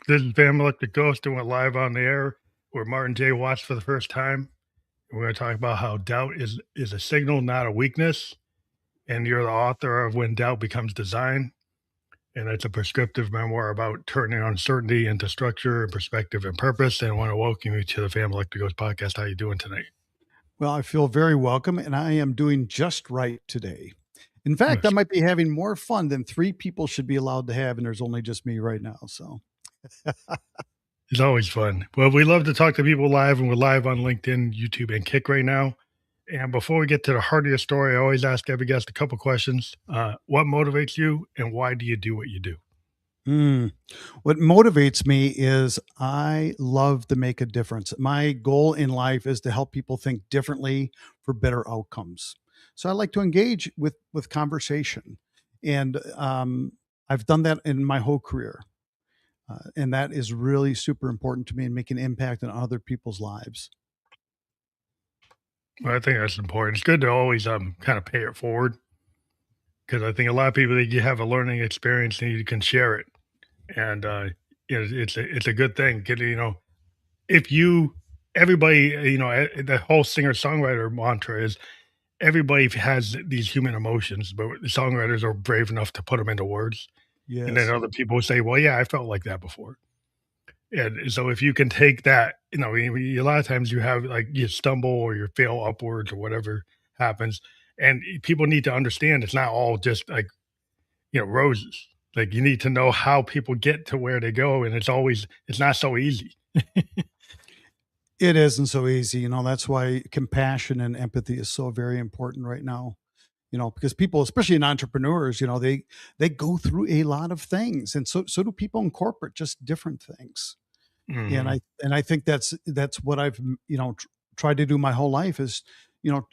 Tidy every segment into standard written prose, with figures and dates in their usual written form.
This is Van Electric Ghost and we're live on the air where Martin J watched for the first time. We're going to talk about how doubt is a signal, not a weakness. And you're the author of When Doubt Becomes Design. And it's a prescriptive memoir about turning uncertainty into structure and perspective and purpose. And I want to welcome you to the Van Electric Ghost podcast. How you doing tonight? Well, I feel very welcome, and I am doing just right today. In fact, I Yes. might be having more fun than three people should be allowed to have, and there's only just me right now. So, It's always fun. Well, we love to talk to people live, and we're live on LinkedIn, YouTube, and Kick right now. And before we get to the heart of your story, I always ask every guest a couple questions. What motivates you, and why do you do what you do? mm, what motivates me is I love to make a difference. My goal in life is to help people think differently for better outcomes. So I like to engage with conversation, and I've done that in my whole career. And that is really super important to me and make an impact on other people's lives. Well, I think that's important. It's good to always kind of pay it forward because I think a lot of people that you have a learning experience and you can share it, and it's a good thing. If you everybody the whole singer songwriter mantra is everybody has these human emotions, but the songwriters are brave enough to put them into words, and then Yes. other people say, "Well, yeah, I felt like that before." And so if you can take that, a lot of times you have like you stumble or you fail upwards or whatever happens. And people need to understand it's not all just like, roses. Like you need to know how people get to where they go. And it's not so easy. It isn't so easy. That's why compassion and empathy is so very important right now. Because people, especially in entrepreneurs, they go through a lot of things. And so do people in corporate, just different things. And Hmm. I think that's what I've, tried to do my whole life is,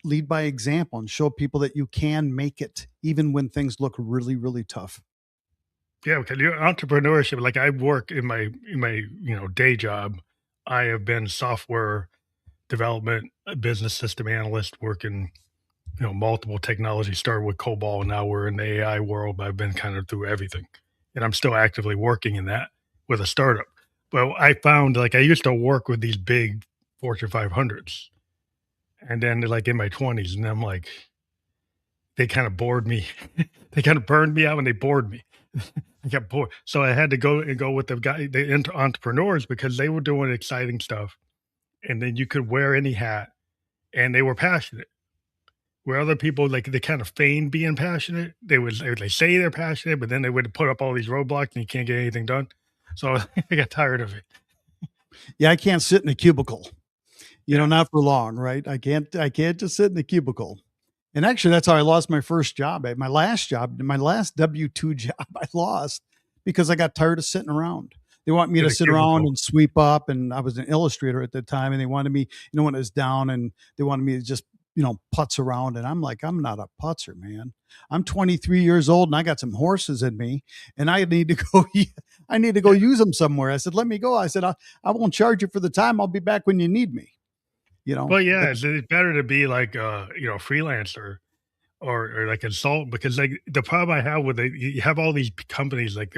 lead by example and show people that you can make it even when things look really, really tough. Yeah, because your entrepreneurship, like I work in my day job, I have been software development, a business system analyst working multiple technologies. Started with COBOL, and now we're in the AI world. I've been kind of through everything, and I'm still actively working in that with a startup. But I found like I used to work with these big Fortune 500s, and then like in my 20s, and I'm like, they kind of bored me. They kind of burned me out, and they bored me. I got bored, so I had to go with the entrepreneurs because they were doing exciting stuff, and then you could wear any hat, and they were passionate. Where other people, like, they kind of feign being passionate. They say they're passionate, but then they would put up all these roadblocks and you can't get anything done. So I got tired of it. Yeah, I can't sit in a cubicle, Yeah. not for long, right? I can't just sit in the cubicle. And actually that's how I lost my first job. My last job, my last W-2 job I lost because I got tired of sitting around. They want me In to a sit around cubicle. and sweep up, and I was an illustrator at the time, and they wanted me, when it was down, and they wanted me to just, putz around, and I'm like, I'm not a putzer, man. I'm 23 years old and I got some horses in me, and I need to go I need to go Yeah. use them somewhere. I said, let me go. I said, I won't charge you for the time. I'll be back when you need me. Well, yeah, That's it's better to be like freelancer or like consultant because like the problem I have with it, you have all these companies like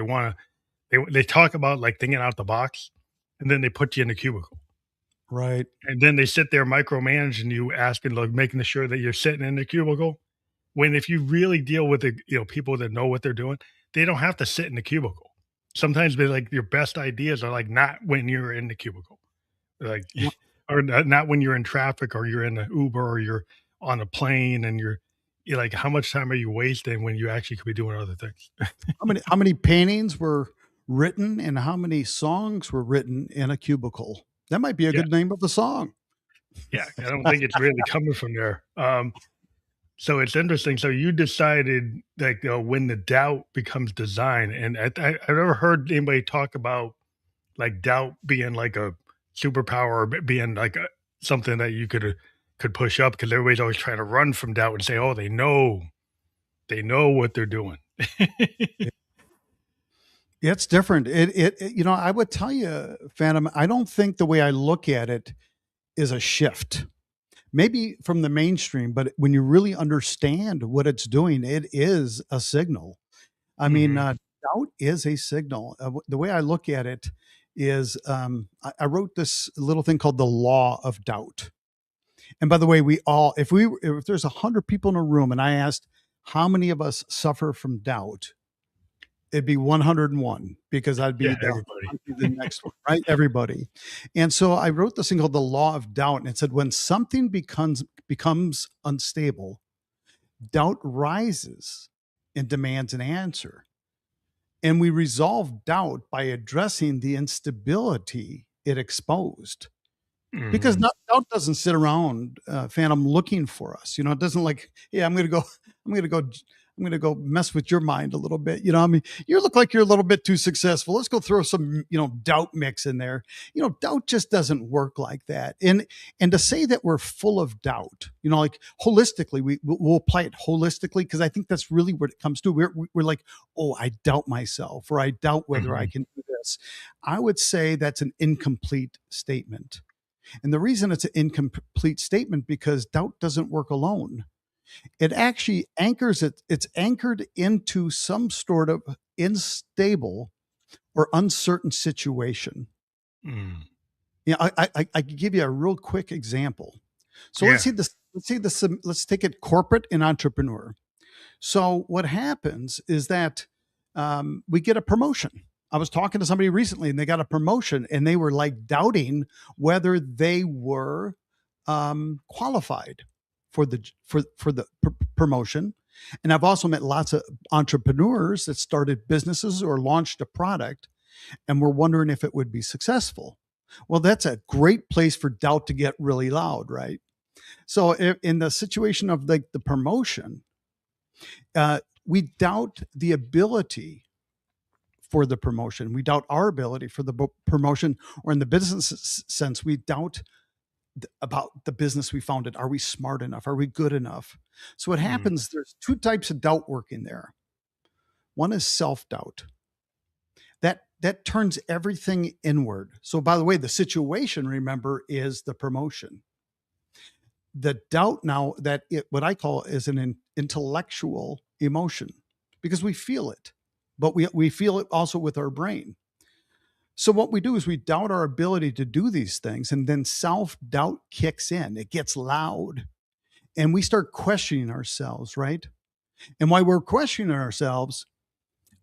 they talk about like thinking out the box and then they put you in a cubicle. right. And then they sit there micromanaging you, asking like making sure that you're sitting in the cubicle. When if you really deal with the people that know what they're doing, they don't have to sit in the cubicle. Sometimes they like your best ideas are like not when you're in the cubicle, like or not when you're in traffic or you're in the Uber or you're on a plane and you're like how much time are you wasting when you actually could be doing other things? How many paintings were written and how many songs were written in a cubicle? That might be a Yeah, good name of a song. yeah. I don't think it's really coming from there. So it's interesting. So you decided like when the doubt becomes design, and I've never heard anybody talk about like doubt being like a superpower or being like something that you could push up because everybody's always trying to run from doubt and say, "Oh, they know what they're doing." It's different. I would tell you, Phantom, I don't think the way I look at it is a shift. Maybe from the mainstream, but when you really understand what it's doing, it is a signal. I mean, Hmm. doubt is a signal. The way I look at it is I wrote this little thing called the law of doubt. And by the way, we all, if there's 100 people in a room and I asked how many of us suffer from doubt, it'd be 101 because I'd Yeah, be everybody. on to the next one, right? Everybody. And so I wrote this thing called the law of doubt. And it said, when something becomes unstable, doubt rises and demands an answer. And we resolve doubt by addressing the instability it exposed. Because Mhm. not, doubt doesn't sit around, Phantom, looking for us. You know, it doesn't like, yeah, I'm gonna go, I'm gonna go mess with your mind a little bit. You know, I mean, you look like you're a little bit too successful. Let's go throw some, doubt mix in there. Doubt just doesn't work like that. And to say that we're full of doubt, like holistically, we'll apply it holistically because I think that's really what it comes to. We're like, oh, I doubt myself, or I doubt whether I Mhm. can do this. I would say that's an incomplete statement. And the reason it's an incomplete statement because doubt doesn't work alone. It actually it's anchored into some sort of unstable or uncertain situation. Mm. I could give you a real quick example. So Yeah. let's take it corporate and entrepreneur. So what happens is that we get a promotion. I was talking to somebody recently, and they got a promotion, and they were like doubting whether they were qualified for the promotion. And I've also met lots of entrepreneurs that started businesses or launched a product, and were wondering if it would be successful. Well, that's a great place for doubt to get really loud, right? So, in the situation of like the promotion, we doubt the ability for the promotion. We doubt our ability for the promotion, or in the business sense, we doubt about the business we founded. Are we smart enough? Are we good enough? So what Mm. happens? There's two types of doubt working there. One is self doubt. That turns everything inward. So by the way, the situation, remember, is the promotion. The doubt now that what I call is an intellectual emotion because we feel it, but we feel it also with our brain. So what we do is we doubt our ability to do these things, and then self doubt kicks in. It gets loud, and we start questioning ourselves, right? And while we're questioning ourselves,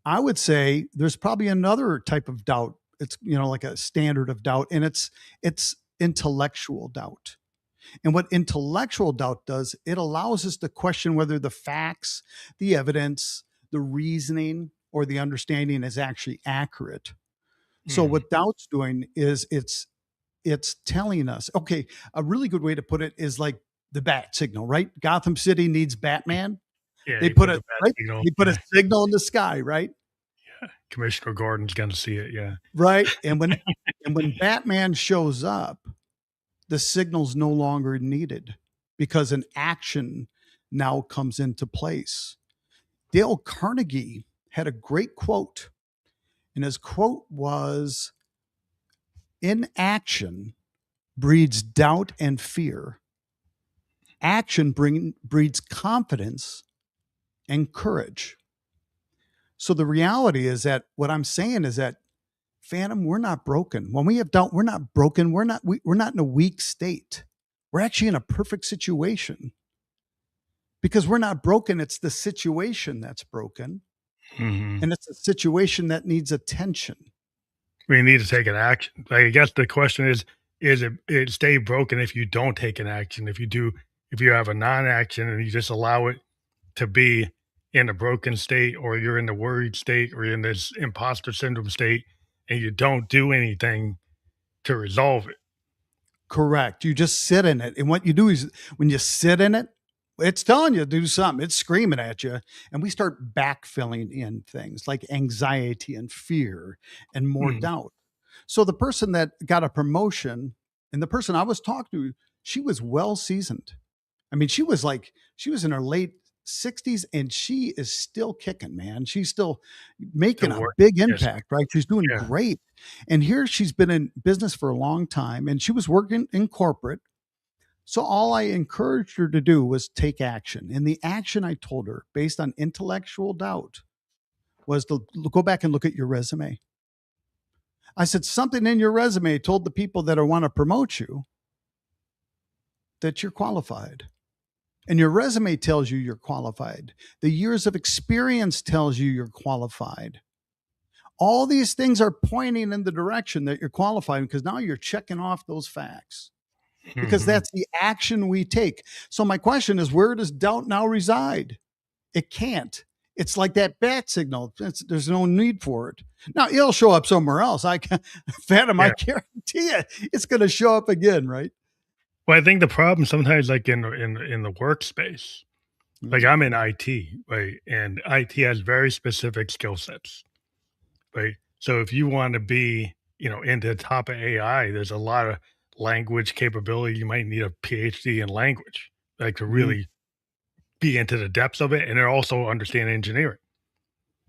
I would say there's probably another type of doubt. It's like a standard of doubt, and it's intellectual doubt. And what intellectual doubt does, it allows us to question whether the facts, the evidence, the reasoning, or the understanding is actually accurate. So Mm. what doubt's doing is it's telling us, okay, a really good way to put it is like the bat signal, right? Gotham City needs Batman. Yeah, They he put put a the bat right, signal. they put a Yeah. signal in the sky, right? Commissioner Gordon's gonna see it, yeah. Right. And when Batman shows up, the signal's no longer needed because an action now comes into place. Dale Carnegie had a great quote, and his quote was, inaction breeds doubt and fear. Action breeds confidence and courage. So the reality is that what I'm saying is that, Phantom, we're not broken. When we have doubt, we're not broken. We're not in a weak state. We're actually in a perfect situation because we're not broken. It's the situation that's broken, Mhm. and it's a situation that needs attention. We need to take an action. Like, I guess the question is it stay broken if you don't take an action? If you have a non-action and you just allow it to be in a broken state, or you're in the worried state, or you're in this imposter syndrome state, and you don't do anything to resolve it. Correct. You just sit in it. And what you do is when you sit in it, it's telling you to do something. It's screaming at you. And we start backfilling in things like anxiety and fear and more Mm. doubt. So the person that got a promotion, and the person I was talking to, she was well seasoned. I mean, she was in her late 60s, and she is still kicking, man. She's still making Still a work. big Yes. impact, right? She's doing Yeah. great. And here she's been in business for a long time, and she was working in corporate. So all I encouraged her to do was take action. And the action I told her, based on intellectual doubt, was to go back and look at your resume. I said, something in your resume told the people that want to promote you that you're qualified. And your resume tells you you're qualified. The years of experience tells you you're qualified. All these things are pointing in the direction that you're qualified because now you're checking off those facts because Hmm. that's the action we take. So my question is, where does doubt now reside? It can't. It's like that bat signal. There's no need for it. Now it'll show up somewhere else. I can, Phantom, I Yeah. guarantee you, it's going to show up again, right? Well, I think the problem sometimes, like in the workspace, like Mm, I'm in IT, right? And IT has very specific skill sets, right? So if you want to be, into the top of AI, there's a lot of language capability. You might need a PhD in language, like to mhm, really be into the depths of it, and then also understand engineering.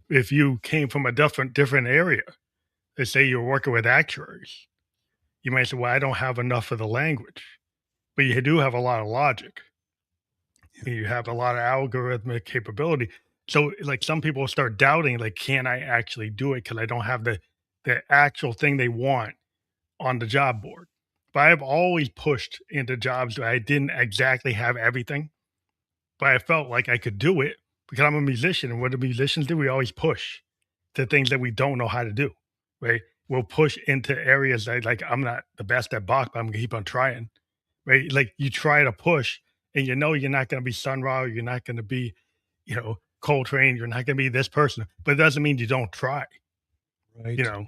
If you came from a different area, let's say you're working with actuaries, you might say, "Well, I don't have enough of the language," but you do have a lot of logic. yeah, You have a lot of algorithmic capability. So, like, some people start doubting, like, "Can I actually do it? Because I don't have the actual thing they want on the job board." But I've always pushed into jobs where I didn't exactly have everything, but I felt like I could do it because I'm a musician, and what do musicians do? We always push to things that we don't know how to do, right? We'll push into areas that, like, I'm not the best at Bach, but I'm gonna keep on trying, right? Like, you try to push, and you're not gonna be Sun Ra, you're not gonna be, Coltrane, you're not gonna be this person, but it doesn't mean you don't try, you right. know?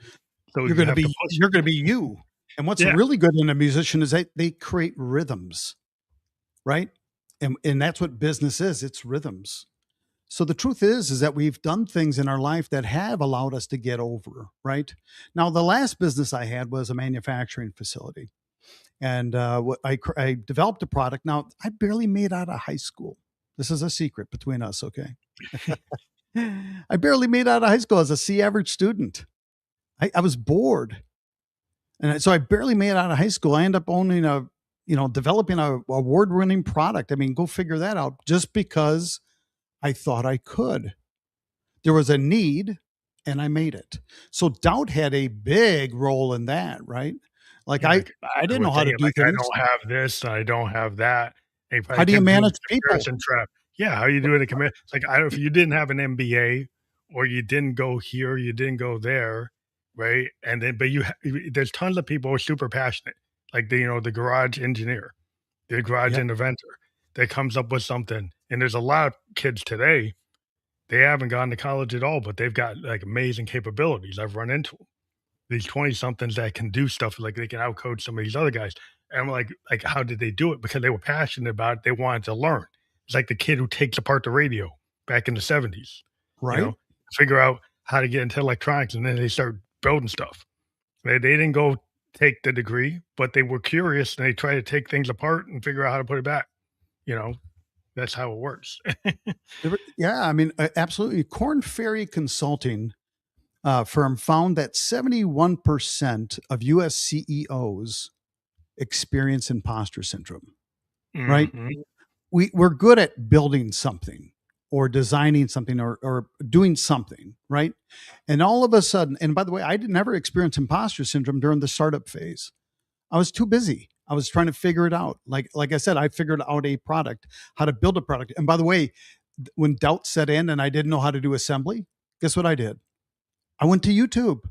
So you have to push You're going to it. be you. And what's Yeah. really good in a musician is they create rhythms, right? And that's what business is. It's rhythms. So the truth is that we've done things in our life that have allowed us to get over, right? Now, the last business I had was a manufacturing facility. And I developed a product. Now, I barely made out of high school. This is a secret between us, okay? I barely made out of high school as a C average student. I was bored. And so I barely made out of high school. I ended up owning developing a award winning product. I mean, go figure that out just because I thought I could. There was a need and I made it. So doubt had a big role in that, right? Like Yeah, like, I I didn't know was how to thinking, do like, I things. don't have this, I don't have that. They How probably do you can do the manage people? comparison trap. Yeah, how you do it in compa it's like, I don't if you didn't have an MBA or you didn't go here, you didn't go there, right? And then but there's tons of people who are super passionate, like the garage engineer, the garage Yep. inventor that comes up with something, and there's a lot of kids today, they haven't gone to college at all, but they've got, like, amazing capabilities. I've run into 'em. These 20 somethings that can do stuff like they can outcoach some of these other guys. And I'm like, how did they do it? Because they were passionate about it. They wanted to learn. It's like the kid who takes apart the radio back in the 70s, Right. figure out how to get into electronics and then they start building stuff. They didn't go take the degree, but they were curious and they try to take things apart and figure out how to put it back. You know, that's how it works. Yeah. I mean, absolutely. Corn Ferry Consulting firm found that 71% of US CEOs experience imposter syndrome, right? Hmm. We're good at building something or designing something or doing something, right? And all of a sudden, and by the way, I did never experience imposter syndrome during the startup phase. I was too busy. I was trying to figure it out. Like I said, I figured out a product, how to build a product. And by the way, when doubt set in and I didn't know how to do assembly, guess what I did? I went to YouTube.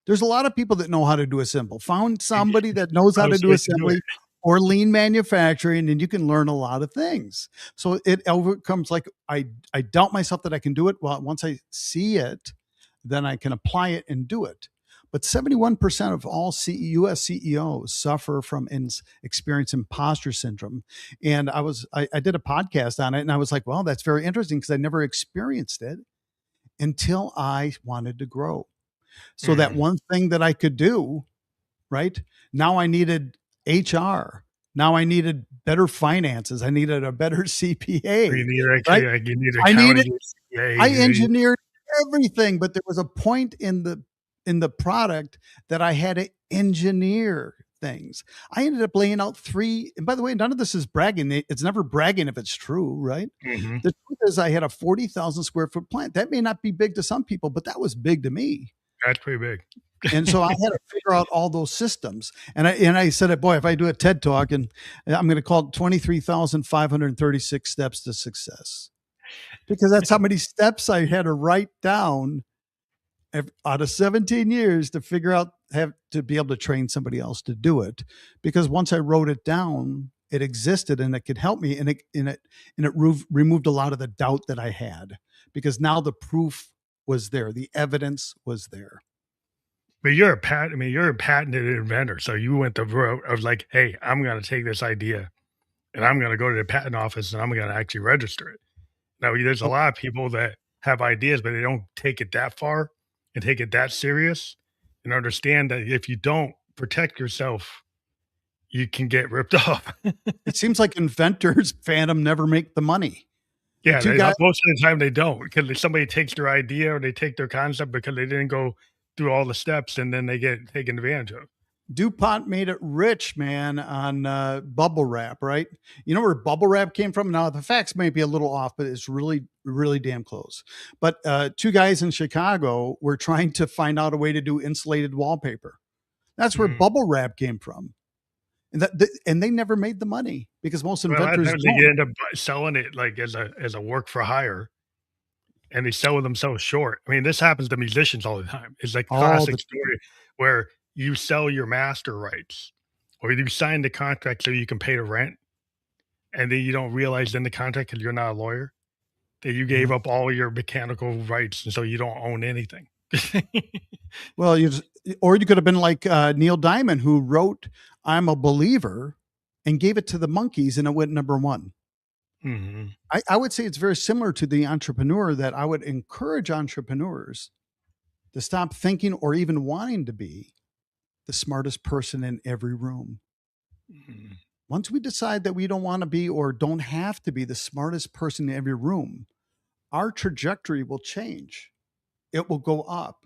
There's a lot of people that know how to do assembly. Found somebody that knows how Go to do straight to do it. assembly or lean manufacturing, and you can learn a lot of things. So it overcomes like I doubt myself that I can do it. Well, once I see it, then I can apply it and do it. But 71% of all US CEOs suffer from experience imposter syndrome. And I did a podcast on it and I was like, well, that's very interesting because I never experienced it until I wanted to grow. So that Mhm. one thing that I could do, right? Now I needed HR. Now I needed better finances. I needed a better So you CPA, need right? actually, like, you need I needed accounting, CPA, I you need. engineered everything, but there was a point in the product that I had to engineer things. I ended up laying out three, and by the way, none of this is bragging. It's never bragging if it's true, right? Mhm. The truth is I had a 40,000 square foot plant. That may not be big to some people, but that was big to me. That's pretty big. And so I had to figure out all those systems. And I said, boy, if I do a TED talk, and I'm going to call it 23,536 steps to success, because that's how many steps I had to write down out of 17 years to figure out, have to be able to train somebody else to do it. Because once I wrote it down, it existed and it could help me. And it removed a lot of the doubt that I had, because now the proof was there, the evidence was there. But you're a I mean, you're a patented inventor. So you went the route of like, hey, I'm going to take this idea and I'm going to go to the patent office and I'm going to actually register it. Now, there's a Oh, lot of people that have ideas, but they don't take it that far and take it that serious and understand that if you don't protect yourself, you can get ripped off. it seems like inventors, Phantom, never make the money. The Yeah, two guys, most of the time they don't because somebody takes their idea or they take their concept because they didn't go through all the steps and then they get taken advantage of. DuPont made it rich, man, on bubble wrap, right? You know where bubble wrap came from? Now, the facts may be a little off, but it's really, really damn close. But two guys in Chicago were trying to find out a way to do insulated wallpaper. That's where Mm. bubble wrap came from. And they never made the money because most Well, a lot of inventors times they don't. end up selling it like as a work for hire and they sell themselves short. I mean, this happens to musicians all the time. It's like All classic the story where you sell your master rights or you sign the contract so you can pay the rent, and then you don't realize in the contract because 'cause you're not a lawyer, that you gave yeah. up all your mechanical rights, and so you don't own anything. Well, or you could have been like Neil Diamond, who wrote "I'm a Believer" and gave it to the Monkees, and it went number one. Mhm, I would say it's very similar to the entrepreneur, that I would encourage entrepreneurs to stop thinking or even wanting to be the smartest person in every room. mhm, Once we decide that we don't want to be or don't have to be the smartest person in every room, our trajectory will change. It will go up,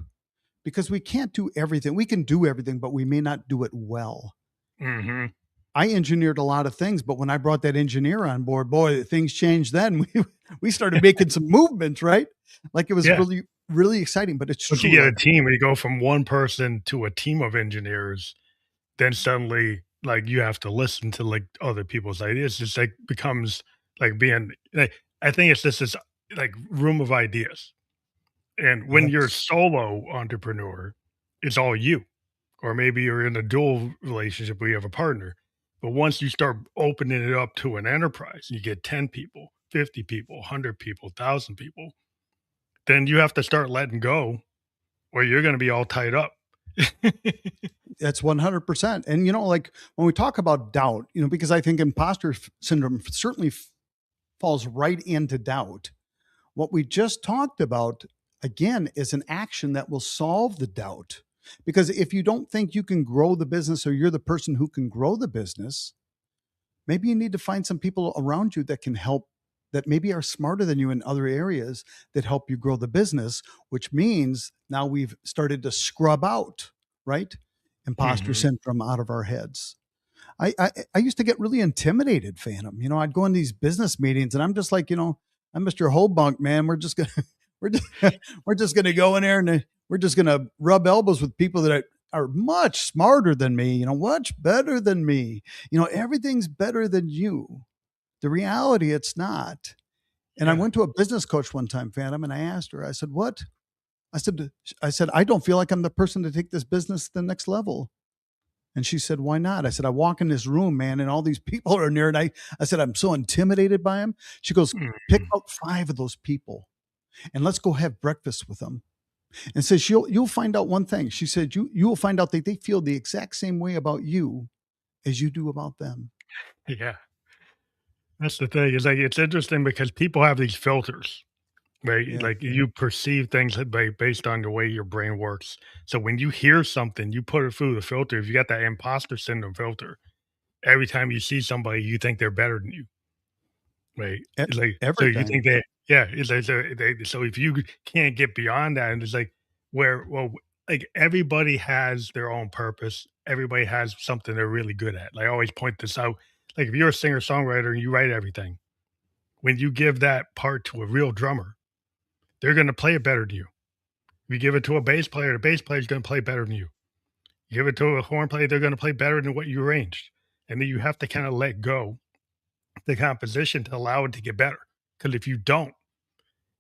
because we can't do everything. We can do everything, but we may not do it well. mhm. I engineered a lot of things, but when I brought that engineer on board, boy, things changed then. We started making some movements, right? Like, it was Yeah. really, really exciting, but it's Once you true. get a Like, team and you go from one person to a team of engineers, then suddenly, like, you have to listen to, like, other people's ideas. It's, like, becomes like being like I think it's just this, like, room of ideas, and when you're a yes, solo entrepreneur, it's all you. Or maybe you're in a dual relationship where you have a partner. But once you start opening it up to an enterprise, you get 10 people, 50 people, 100 people, 1,000 people, then you have to start letting go or you're going to be all tied up. that's 100%. And, like, when we talk about doubt, because I think imposter syndrome certainly falls right into doubt. What we just talked about, again, is an action that will solve the doubt. Because if you don't think you can grow the business, or you're the person who can grow the business, maybe you need to find some people around you that can help, that maybe are smarter than you in other areas, that help you grow the business, which means now we've started to scrub out, right? Imposter Mhm. syndrome out of our heads. I used to get really intimidated, Phantom. I'd go in these business meetings and I'm just like, I'm Mr. Holbunk, man. We're just gonna we're just, we're just gonna go in there, and we're just gonna rub elbows with people that are much smarter than me, much better than me. Everything's better than you. The reality, it's not. And I Yeah. went to a business coach one time, Phantom, and I asked her, I said, what? I said, I don't feel like I'm the person to take this business to the next level. And she said, why not? I said, I walk in this room, man, and all these people are in there. And I said, I'm so intimidated by them. She goes, pick Mhm. out 5 of those people and let's go have breakfast with them. And says, you'll find out one thing. She said, you will find out that they feel the exact same way about you as you do about them. Yeah. That's the thing. Is like it's interesting because people have these filters, right? Yeah. Like you perceive things based on the way your brain works. So when you hear something, you put it through the filter. If you got that imposter syndrome filter, every time you see somebody, you think they're better than you, right? E- It's like so every you time. think that yeah, it's like so if you can't get beyond that, and it's like where well, like everybody has their own purpose. Everybody has something they're really good at. Like I always point this out. Like if you're a singer songwriter and you write everything, when you give that part to a real drummer, they're going to play it better than you, You give it to a bass player, the bass player is going to play better than you. You give it to a horn player, they're going to play better than what you arranged. And then you have to kind of let go the composition to allow it to get better. Because if you don't,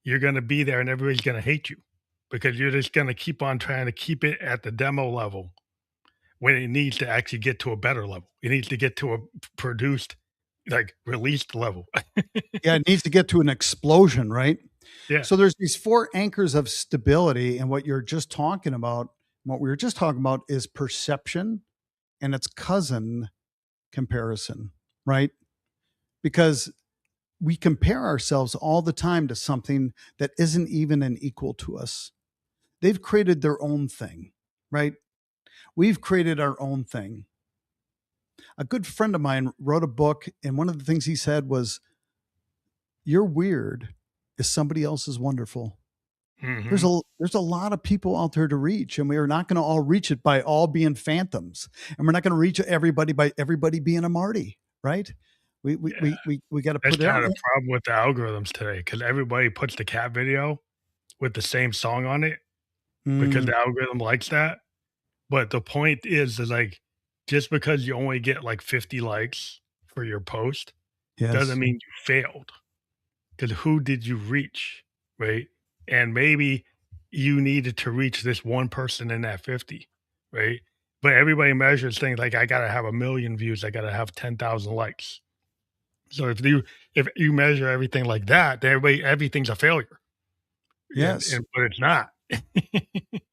you're going to be there and everybody's going to hate you because you're just going to keep on trying to keep it at the demo level when it needs to actually get to a better level. It needs to get to a produced, like released level. Yeah, it needs to get to an explosion, right? Yeah. So there's these four anchors of stability, and what you're just talking about, what we were just talking about is perception and its cousin, comparison, right? Because we compare ourselves all the time to something that isn't even an equal to us. They've created their own thing, right? We've created our own thing. A good friend of mine wrote a book, and one of the things he said was, "You're weird is somebody else's wonderful." Hmm. There's a lot of people out there to reach, and we are not going to all reach it by all being phantoms, and we're not going to reach everybody by everybody being a Marty, right? Yeah. We got to That's put it kind out. of the problem with the algorithms today because everybody puts the cat video with the same song on it because Mm, the algorithm likes that. But the point is like just because you only get like 50 likes for your post doesn't yes, mean you failed. Because who did you reach, right? And maybe you needed to reach this one person in that 50, right? But everybody measures things like I gotta have 1,000,000 views, I gotta have 10,000 likes. So if you measure everything like that, then everything's a failure. yes. And but it's not.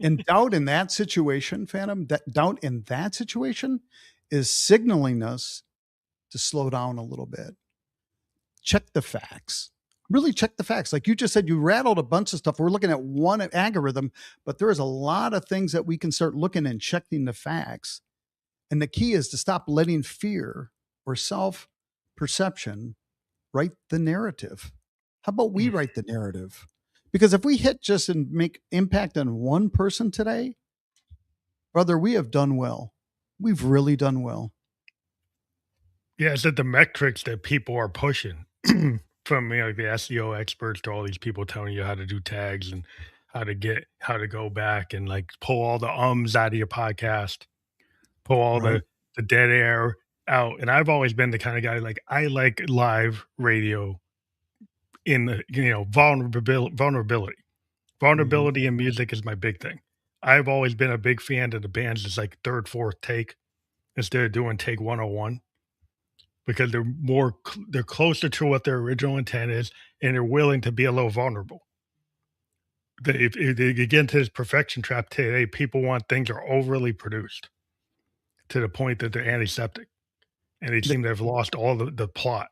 And doubt in that situation, Phantom, that doubt in that situation is signaling us to slow down a little bit. Check the facts. Really check the facts. Like you just said, you rattled a bunch of stuff. We're looking at one algorithm, but there is a lot of things that we can start looking and checking the facts. And the key is to stop letting fear or self perception write the narrative. How about we Mm, write the narrative? Because if we hit just and make impact on one person today, brother, we have done well. We've really done well. yeah, it's that the metrics that people are pushing from, like, the SEO experts to all these people telling you how to do tags and how to go back and, like, pull all the ums out of your podcast, pull all Right. the dead air out, and I've always been the kinda guy, like, I like live radio in the vulnerability. Hmm. Vulnerability in music is my big thing. I've always been a big fan of the bands that's, like, 3rd, 4th take instead of doing take 101 because they're closer to what their original intent is, and they're willing to be a little vulnerable. If they get into this perfection trap today, people want things that are overly produced to the point that they're antiseptic, and they seem to have lost all the plot.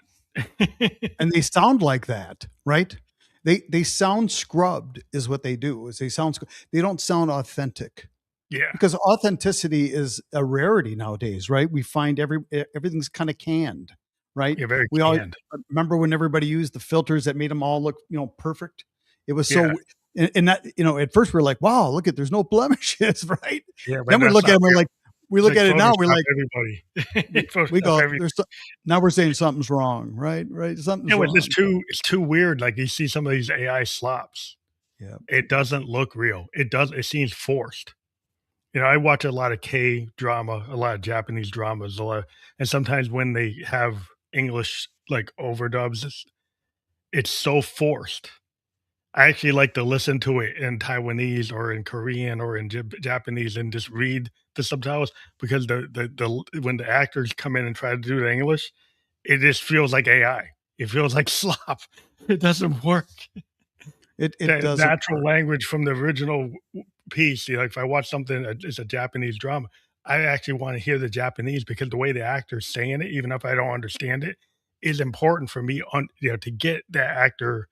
And they sound like that, right? They sound scrubbed is what they do. Is they don't sound authentic Yeah, because authenticity is a rarity nowadays, right? We find everything's kind of canned, right? you're very We all canned. remember when everybody used the filters that made them all look, perfect. It was Yeah, so, and that, at first we're like, wow, look at, there's no blemishes, right? yeah, but Then we that's look at not it, we're real. like, we It's look like at it now, we're Photoshop like, everybody. we Photoshop go, every now we're saying something's wrong, right? Right. Something's no, wrong. it's too weird, like, you see some of these AI slops. Yeah. It doesn't look real. It seems forced. I watch a lot of K drama, a lot of Japanese dramas, and sometimes when they have English like overdubs, it's so forced. I actually like to listen to it in Taiwanese or in Korean or in Japanese and just read the subtitles because when the actors come in and try to do the English, it just feels like AI. It feels like slop. It doesn't work. It The doesn't natural work. language from the original piece, like, if I watch something that is a Japanese drama, I actually wanna hear the Japanese because the way the actor's saying it, even if I don't understand it, is important for me to get that actor,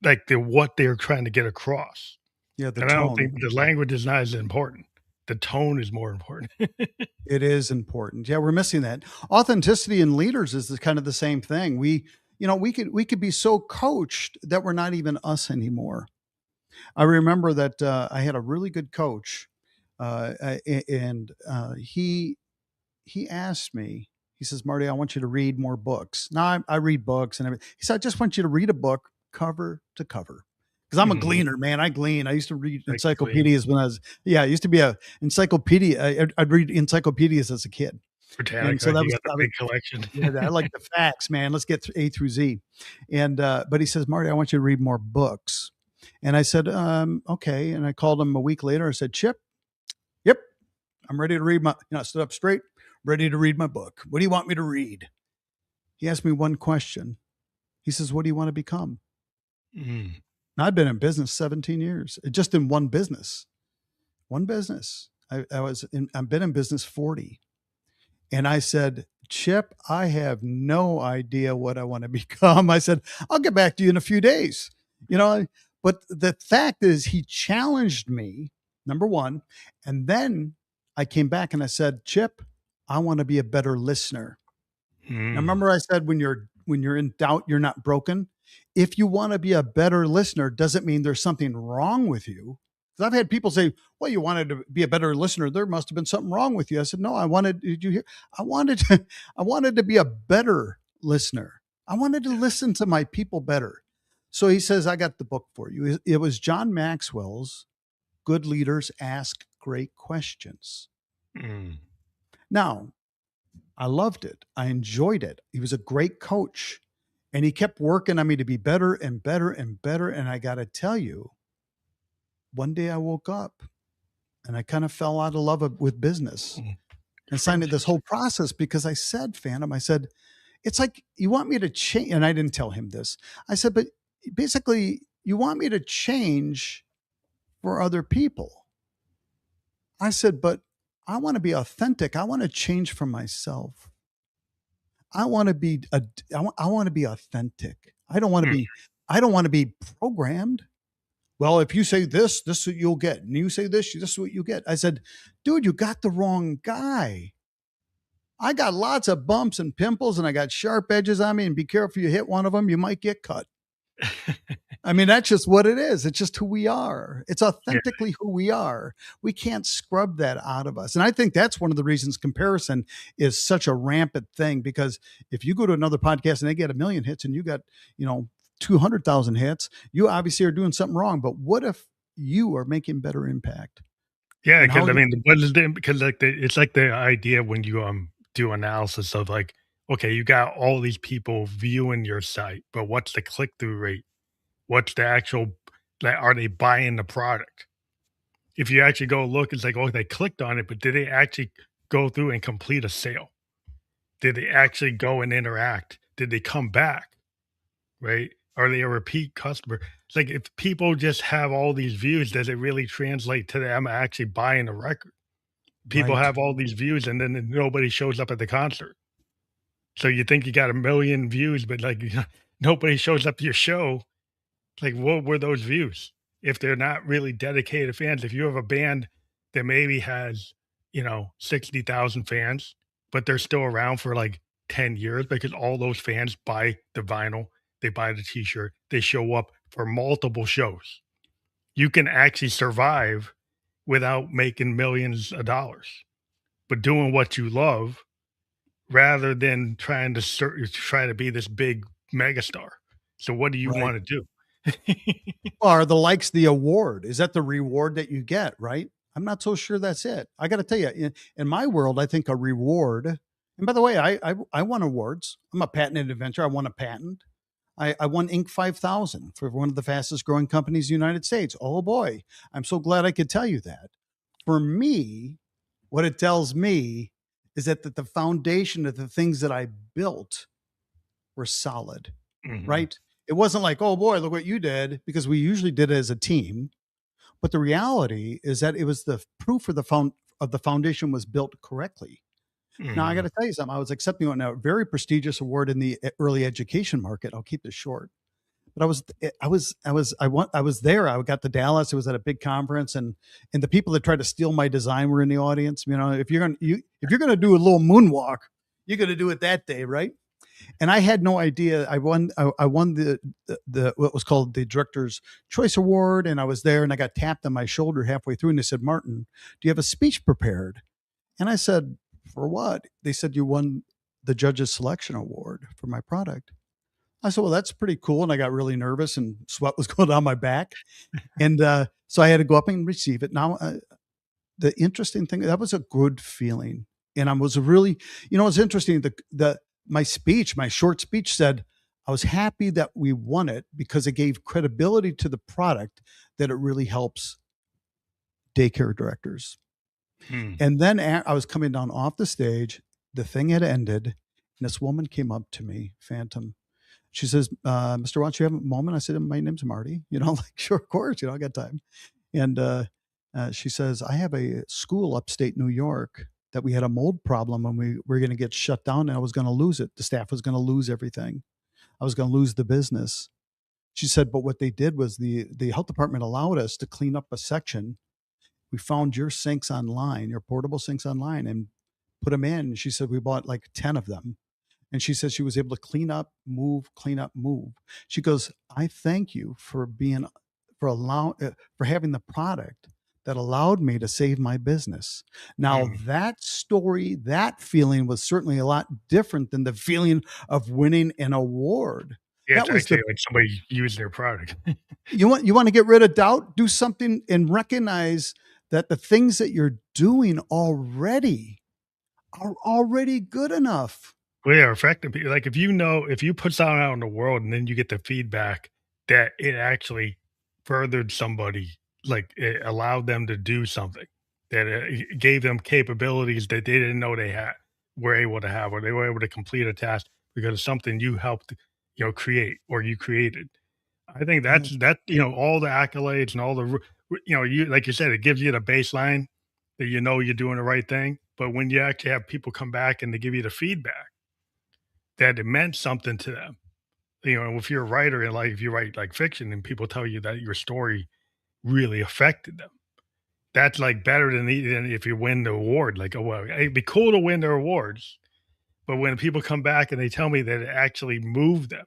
like, what they're trying to get across, Yeah. The and I don't tone. think the language is not as important. The tone is more important. It is important. Yeah, we're missing that. Authenticity in leaders is kind of the same thing. We could be so coached that we're not even us anymore. I remember that I had a really good coach, and he asked me. He says, "Marty, I want you to read more books." Now I read books and everything. He said, "I just want you to read a book cover to cover. because I'm a Mhm. gleaner, man. I glean. I used to read Like the clean encyclopedias when I was, yeah, I used to be a encyclopedia. I'd read encyclopedias as a kid. And so Britannica, that you was, got the I was, big collection. yeah, I like the facts, man. Let's get A through Z. And, but he says, Marty, I want you to read more books. And I said, okay. And I called him a week later. I said, Chip, yep, I'm ready to read my, I stood up straight, ready to read my book. What do you want me to read? He asked me one question. He says, what do you want to become? Mm, And I've been in business 17 years, just in one business. One business. I've been in business 40. And I said, Chip, I have no idea what I want to become. I said, I'll get back to you in a few days. You know, but the fact is, he challenged me, number one. And then I came back and I said, Chip, I want to be a better listener. Now, mm. remember I said when you're in doubt, you're not broken. If you want to be a better listener, doesn't mean there's something wrong with you. Because I've had people say, "Well, you wanted to be a better listener. There must have been something wrong with you." I said, "No, I wanted. Did you hear? I wanted to. I wanted to be a better listener. I wanted to listen to my people better." So he says, "I got the book for you." It was John Maxwell's "Good Leaders Ask Great Questions." Mm, Now, I loved it. I enjoyed it. He was a great coach and he kept working on me to be better and better and better. And I got to tell you, one day I woke up and I kind of fell out of love with business mm. and From signed this whole process because I said, Phantom, I said, it's like you want me to change. And I didn't tell him this. I said, but basically, you want me to change for other people. I said, but I want to be authentic. I want to change for myself. I want to be I want to be authentic. mm, I don't want to be programmed. Well, if you say this is what you'll get. And you say this is what you get. I said, dude, you got the wrong guy. I got lots of bumps and pimples and I got sharp edges on me. And be careful you hit one of them, you might get cut. I mean, that's just what it is. It's just who we are. It's yeah, authentically who we are. We can't scrub that out of us. And I think that's one of the reasons comparison is such a rampant thing because if you go to another podcast and they get 1 million hits and you got, you know, 200,000 hits, you obviously are doing something wrong. But what if you are making better impact? yeah. And Because how I you, mean, what is the because like it's like the idea when you do analysis of like, okay, you got all these people viewing your site, but what's the click through rate? What's the actual like? Are they buying the product? If you actually go look, it's like, oh, they clicked on it, but did they actually go through and complete a sale? Did they actually go and interact? Did they come back? Right? Are they a repeat customer? It's like if people just have all these views, does it really translate to them actually buying a record? People right, have all these views and then nobody shows up at the concert. So you think you got 1 million views, but like nobody shows up to your show. Like, what were those views? If they're not really dedicated fans, if you have a band that maybe has, 60,000 fans, but they're still around for like 10 years because all those fans buy the vinyl, they buy the t-shirt, they show up for multiple shows. You can actually survive without making millions of dollars, but doing what you love rather than trying to try to be this big megastar. So what do you right. want to do? Are the likes the award? Is that the reward that you get, right? I'm not so sure that's it. I got to tell you, in my world, I think a reward, and by the way, I won awards. I'm a patented inventor. I won a patent. I won Inc. 5000 for one of the fastest growing companies in the United States. Oh boy, I'm so glad I could tell you that. For me, what it tells me is that the foundation of the things that I built were solid, Mhm. right? It wasn't like, oh boy, look what you did, because we usually did it as a team. But the reality is that it was the proof of the foundation was built correctly. Now I got Mhm. to tell you something. I was accepting a very prestigious award in the early education market. I'll keep this short. But I was there. I got to Dallas. It was at a big conference, and the people that tried to steal my design were in the audience. You know, if you're gonna do a little moonwalk, you're gonna do it that day, right? And I had no idea. I won the what was called the Director's Choice Award, and I was there, and I got tapped on my shoulder halfway through, and they said, "Martin, do you have a speech prepared?" And I said, "For what?" They said, "You won the Judges Selection Award for my product." I said, "Well, that's pretty cool." And I got really nervous and sweat was going down my back. And so I had to go up and receive it. Now, the interesting thing, that was a good feeling. And I was really, it's interesting. My short speech said, I was happy that we won it because it gave credibility to the product that it really helps daycare directors. Hmm. And then I was coming down off the stage. The thing had ended. And this woman came up to me, Phantom. She says, Mr. Watts, you have a moment? I said, my name's Marty. Like, sure, of course, I got time. And she says, I have a school upstate New York that we had a mold problem and we were going to get shut down and I was going to lose it. The staff was going to lose everything. I was going to lose the business. She said, but what they did was the health department allowed us to clean up a section. We found your sinks online, your portable sinks online, and put them in. She said, we bought like 10 of them. And she said she was able to clean up, move, clean up, move. She goes, I thank you for having the product that allowed me to save my business. Now Hmm. that story, that feeling was certainly a lot different than the feeling of winning an award. Yeah, That it's was actually the like somebody used their product. you want to get rid of doubt, do something and recognize that the things that you're doing already are already good enough. Well, yeah, affecting people. Like if you put something out in the world and then you get the feedback that it actually furthered somebody, like it allowed them to do something, that it gave them capabilities that they didn't know they had, were able to have, or they were able to complete a task because of something you helped, create or you created. I think Yeah. all the accolades and all you like you said, it gives you the baseline that you're doing the right thing. But when you actually have people come back and they give you the feedback that it meant something to them. If you're a writer and like if you write like fiction and people tell you that your story really affected them, that's like better than if you win the award. Like, oh well, it'd be cool to win their awards, but when people come back and they tell me that it actually moved them,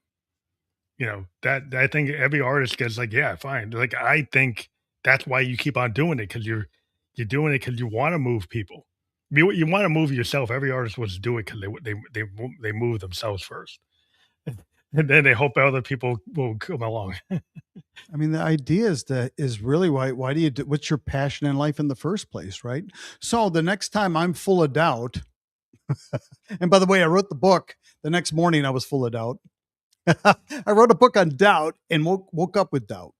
that I think every artist gets like, yeah, fine. Like I think that's why you keep on doing it because you're doing it because you want to move people. You want to move yourself. Every artist wants to do it because they move themselves first. And then they hope other people will come along. I mean, the idea is really why do you do, what's your passion in life in the first place, right? So the next time I'm full of doubt, and by the way, I wrote the book the next morning. I was full of doubt. I wrote a book on doubt and woke up with doubt.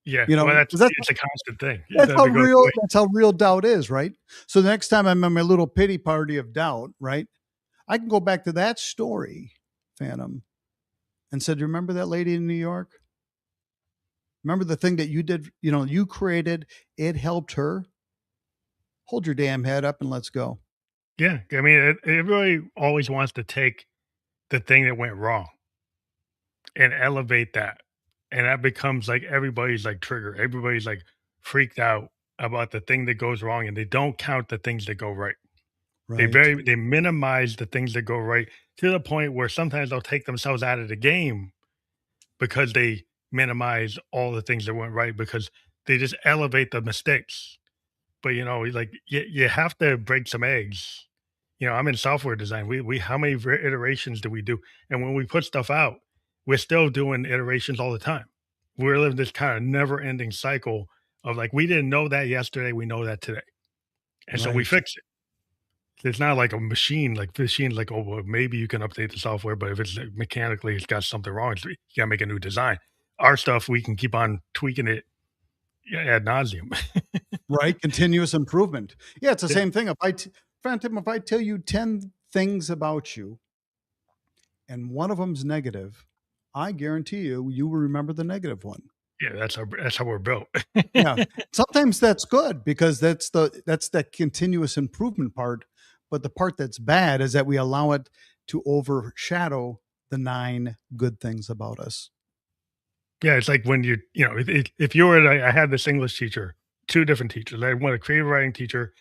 Yeah, well, 'Cause that's it's a constant thing. It that's how doesn't go real away. that's how real doubt is, right? So the next time I'm in my little pity party of doubt, right, I can go back to that story, Phantom, and said, "Remember that lady in New York? Remember the thing that you did, you created, it helped her? Hold your damn head up and let's go." Yeah, I mean, everybody always wants to take the thing that went wrong and elevate that, and that becomes like everybody's like trigger. Everybody's like freaked out about the thing that goes wrong, and they don't count the things that go right. Right, They minimize the things that go right to the point where sometimes they'll take themselves out of the game because they minimize all the things that went right because they just elevate the mistakes. But like you have to break some eggs. I'm in software design. We how many iterations do we do? And when we put stuff out, we're still doing iterations all the time. We're living this kind of never ending cycle of like we didn't know that yesterday, we know that today, and so we right. fix it. It's not like a machine, like machines, like, oh, well, maybe you can update the software, but if it's mechanically, it's got something wrong. You got to make a new design. Our stuff, we can keep on tweaking it, yeah, ad nauseum. Right, continuous improvement. Yeah, it's the Yeah, same thing. Phantom, if I tell you 10 things about you and one of them's negative, I guarantee you will remember the negative one. yeah, that's how we're built. Yeah. Sometimes that's good because that's the continuous improvement part, but the part that's bad is that we allow it to overshadow the 9 good things about us. Yeah, it's like when if you were, I had this English teacher, two different teachers. I had one a creative writing teacher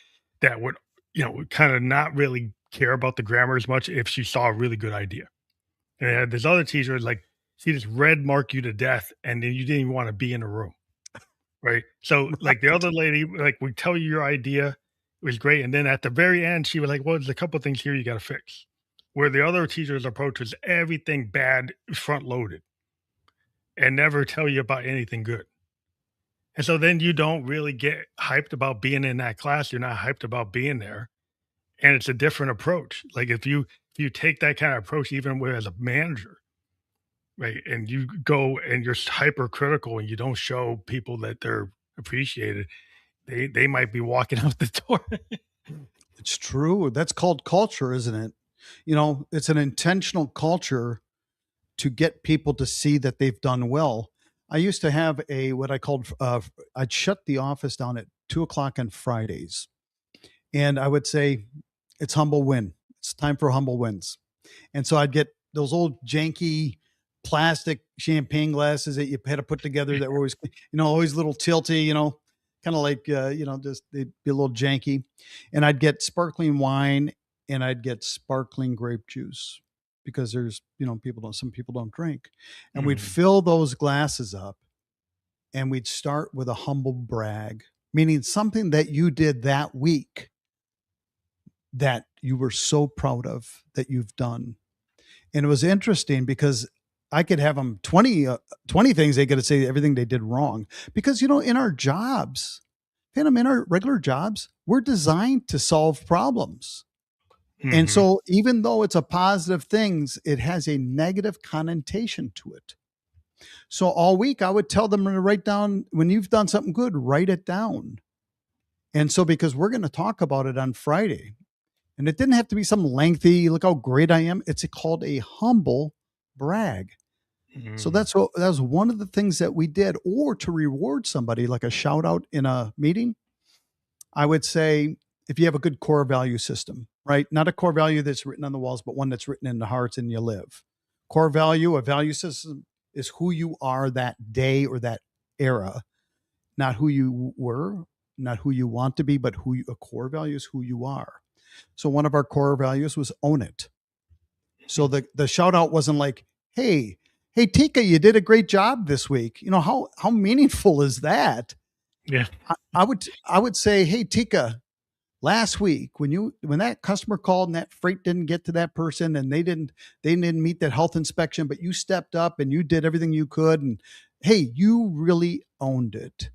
that would, kind of not really care about the grammar as much if she saw a really good idea. And I had this other teacher, like she just red mark you to death, and then you didn't even want to be in the room. Right. So, like the other lady, like we tell you your idea was great, and then at the very end, she was like, "Well, there's a couple things here you got to fix." Where the other teacher's approach was everything bad front loaded. and never tell you about anything good. And so then you don't really get hyped about being in that class. You're not hyped about being there. And it's a different approach. Like if you take that kind of approach even with as a manager, right? And you go and you're hypercritical and you don't show people that they're appreciated, they might be walking out the door. It's true. That's called culture, isn't it? It's an intentional culture to get people to see that they've done well. I used to have a what I called I'd shut the office down at 2 o'clock on Fridays, and I would say it's humble win. It's time for humble wins. And so I'd get those old janky plastic champagne glasses that you had to put together that were always, always a little tilty, kind of like, just they'd be a little janky. And I'd get sparkling wine and I'd get sparkling grape juice because some people don't drink. And we'd Mhm, fill those glasses up and we'd start with a humble brag, meaning something that you did that week that you were so proud of that you've done. And it was interesting because I could have them 20 things they got to say everything they did wrong because in our jobs, Phantom, in our regular jobs, we're designed to solve problems. And mhm. so even though it's a positive things, it has a negative connotation to it. So all week I would tell them to write down when you've done something good, write it down. And so because we're going to talk about it on Friday, and it didn't have to be some lengthy, look how great I am. It's called a humble brag. So Mm, that was one of the things that we did, or to reward somebody, like a shout out in a meeting. I would say if you have a good core value system, right? Not a core value that's written on the walls, but one that's written in the hearts and you live. Core value, a value system is who you are that day or that era, not who you were, not who you want to be, but a core value is who you are. So one of our core values was own it. So mhm. the shout out wasn't like, hey Tika, you did a great job this week. How meaningful is that? Yeah. I would say, hey Tika, last week when that customer called and that freight didn't get to that person and they didn't meet that health inspection, but you stepped up and you did everything you could, and hey, you really owned it.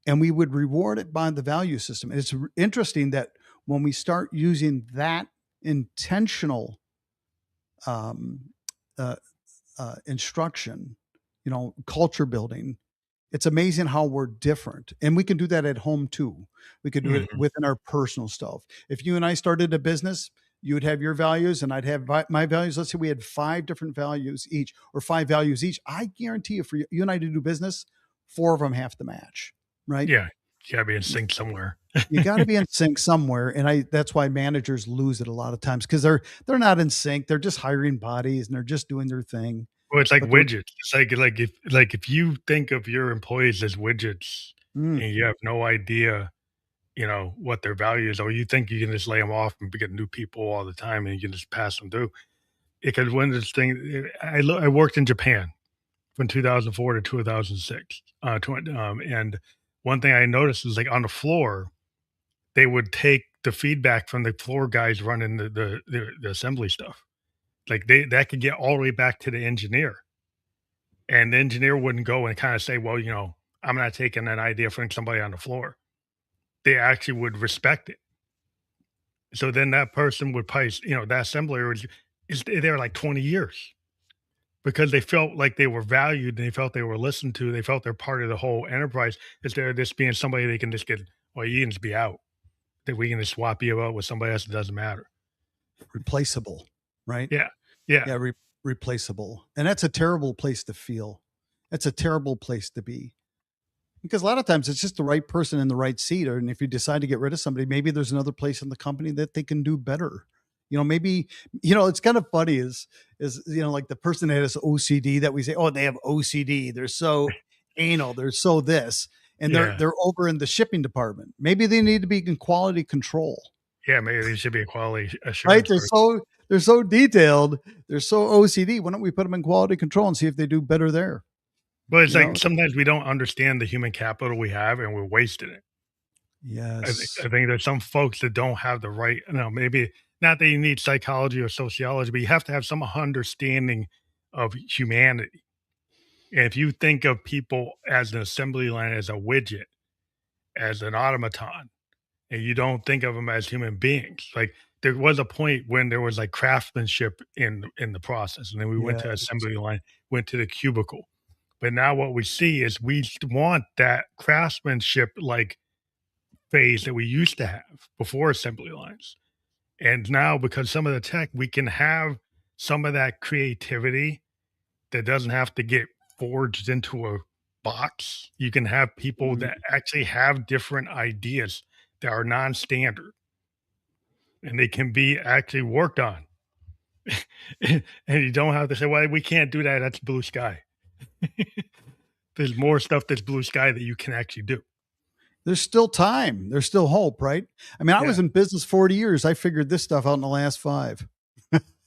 And we would reward it by the value system. And it's interesting that when we start using that intentional um, uh, instruction, culture building, it's amazing how we're different. And we can do that at home too. We could do it Mhm. within our personal stuff. If you and I started a business, you would have your values and I'd have my values. Let's say we had 5 different values each or 5 values each. I guarantee you, for you and I to do business, 4 of them have to match, right? Yeah. You gotta be in sync somewhere. You got to be in sync somewhere, and that's why managers lose it a lot of times because they're not in sync. They're just hiring bodies and they're just doing their thing, Well, it's like but they're widgets. It's like if you think of your employees as widgets mm, and you have no idea, what their value is, or you think you can just lay them off and get new people all the time and you can just pass them through. Because one of the things I worked in Japan from 2004 to 2006, and one thing I noticed is like on the floor, they would take the feedback from the floor guys running the assembly stuff. Like that could get all the way back to the engineer. And the engineer wouldn't go and kinda say, "Well, I'm not taking an idea from somebody on the floor." They actually would respect it. So then that person would probably that assembler is there like 20 years because they felt like they were valued and they felt they were listened to. They felt they're part of the whole enterprise instead of just being somebody they can just get, "Well, you can just be out. That we can just swap you out with somebody else, it doesn't matter." replaceable, right? Yeah. Yeah. Yeah, replaceable. And that's a terrible place to feel. That's a terrible place to be because a lot of times it's just the right person in the right seat. And if you decide to get rid of somebody, maybe there's another place in the company that they can do better. Maybe, it's kind of funny like the person that has OCD that we say, oh, they have OCD. They're so anal. They're so this, and they're, Yeah. they're over in the shipping department. Maybe they need to be in quality control. Yeah, maybe there should be a quality Right? assurance They're person. so detailed. They're so OCD. Why don't we put them in quality control and see if they do better there? But it's You like know? sometimes we don't understand the human capital we have and we're wasting it. I Yes. think there's some folks that don't have the right, maybe not that you need psychology or sociology, but you have to have some understanding of humanity. And if you think of people as an assembly line, as a widget, as an automaton, and you don't think of them as human beings, like there was a point when there was like craftsmanship in the process, and then we went Yeah. to assembly line, went to the cubicle. But now what we see is we want that craftsmanship like phase that we used to have before assembly lines. And now because some of the tech, we can have some of that creativity that doesn't have to get forged into a box. You can have people Mhm. that actually have different ideas that are non-standard and they can be actually worked on. And you don't have to say, well, we can't do that. That's blue sky. There's more stuff that's blue sky that you can actually do. There's still time. There's still hope, right? I mean, I was Yeah. in business 40 years. I figured this stuff out in the last 5.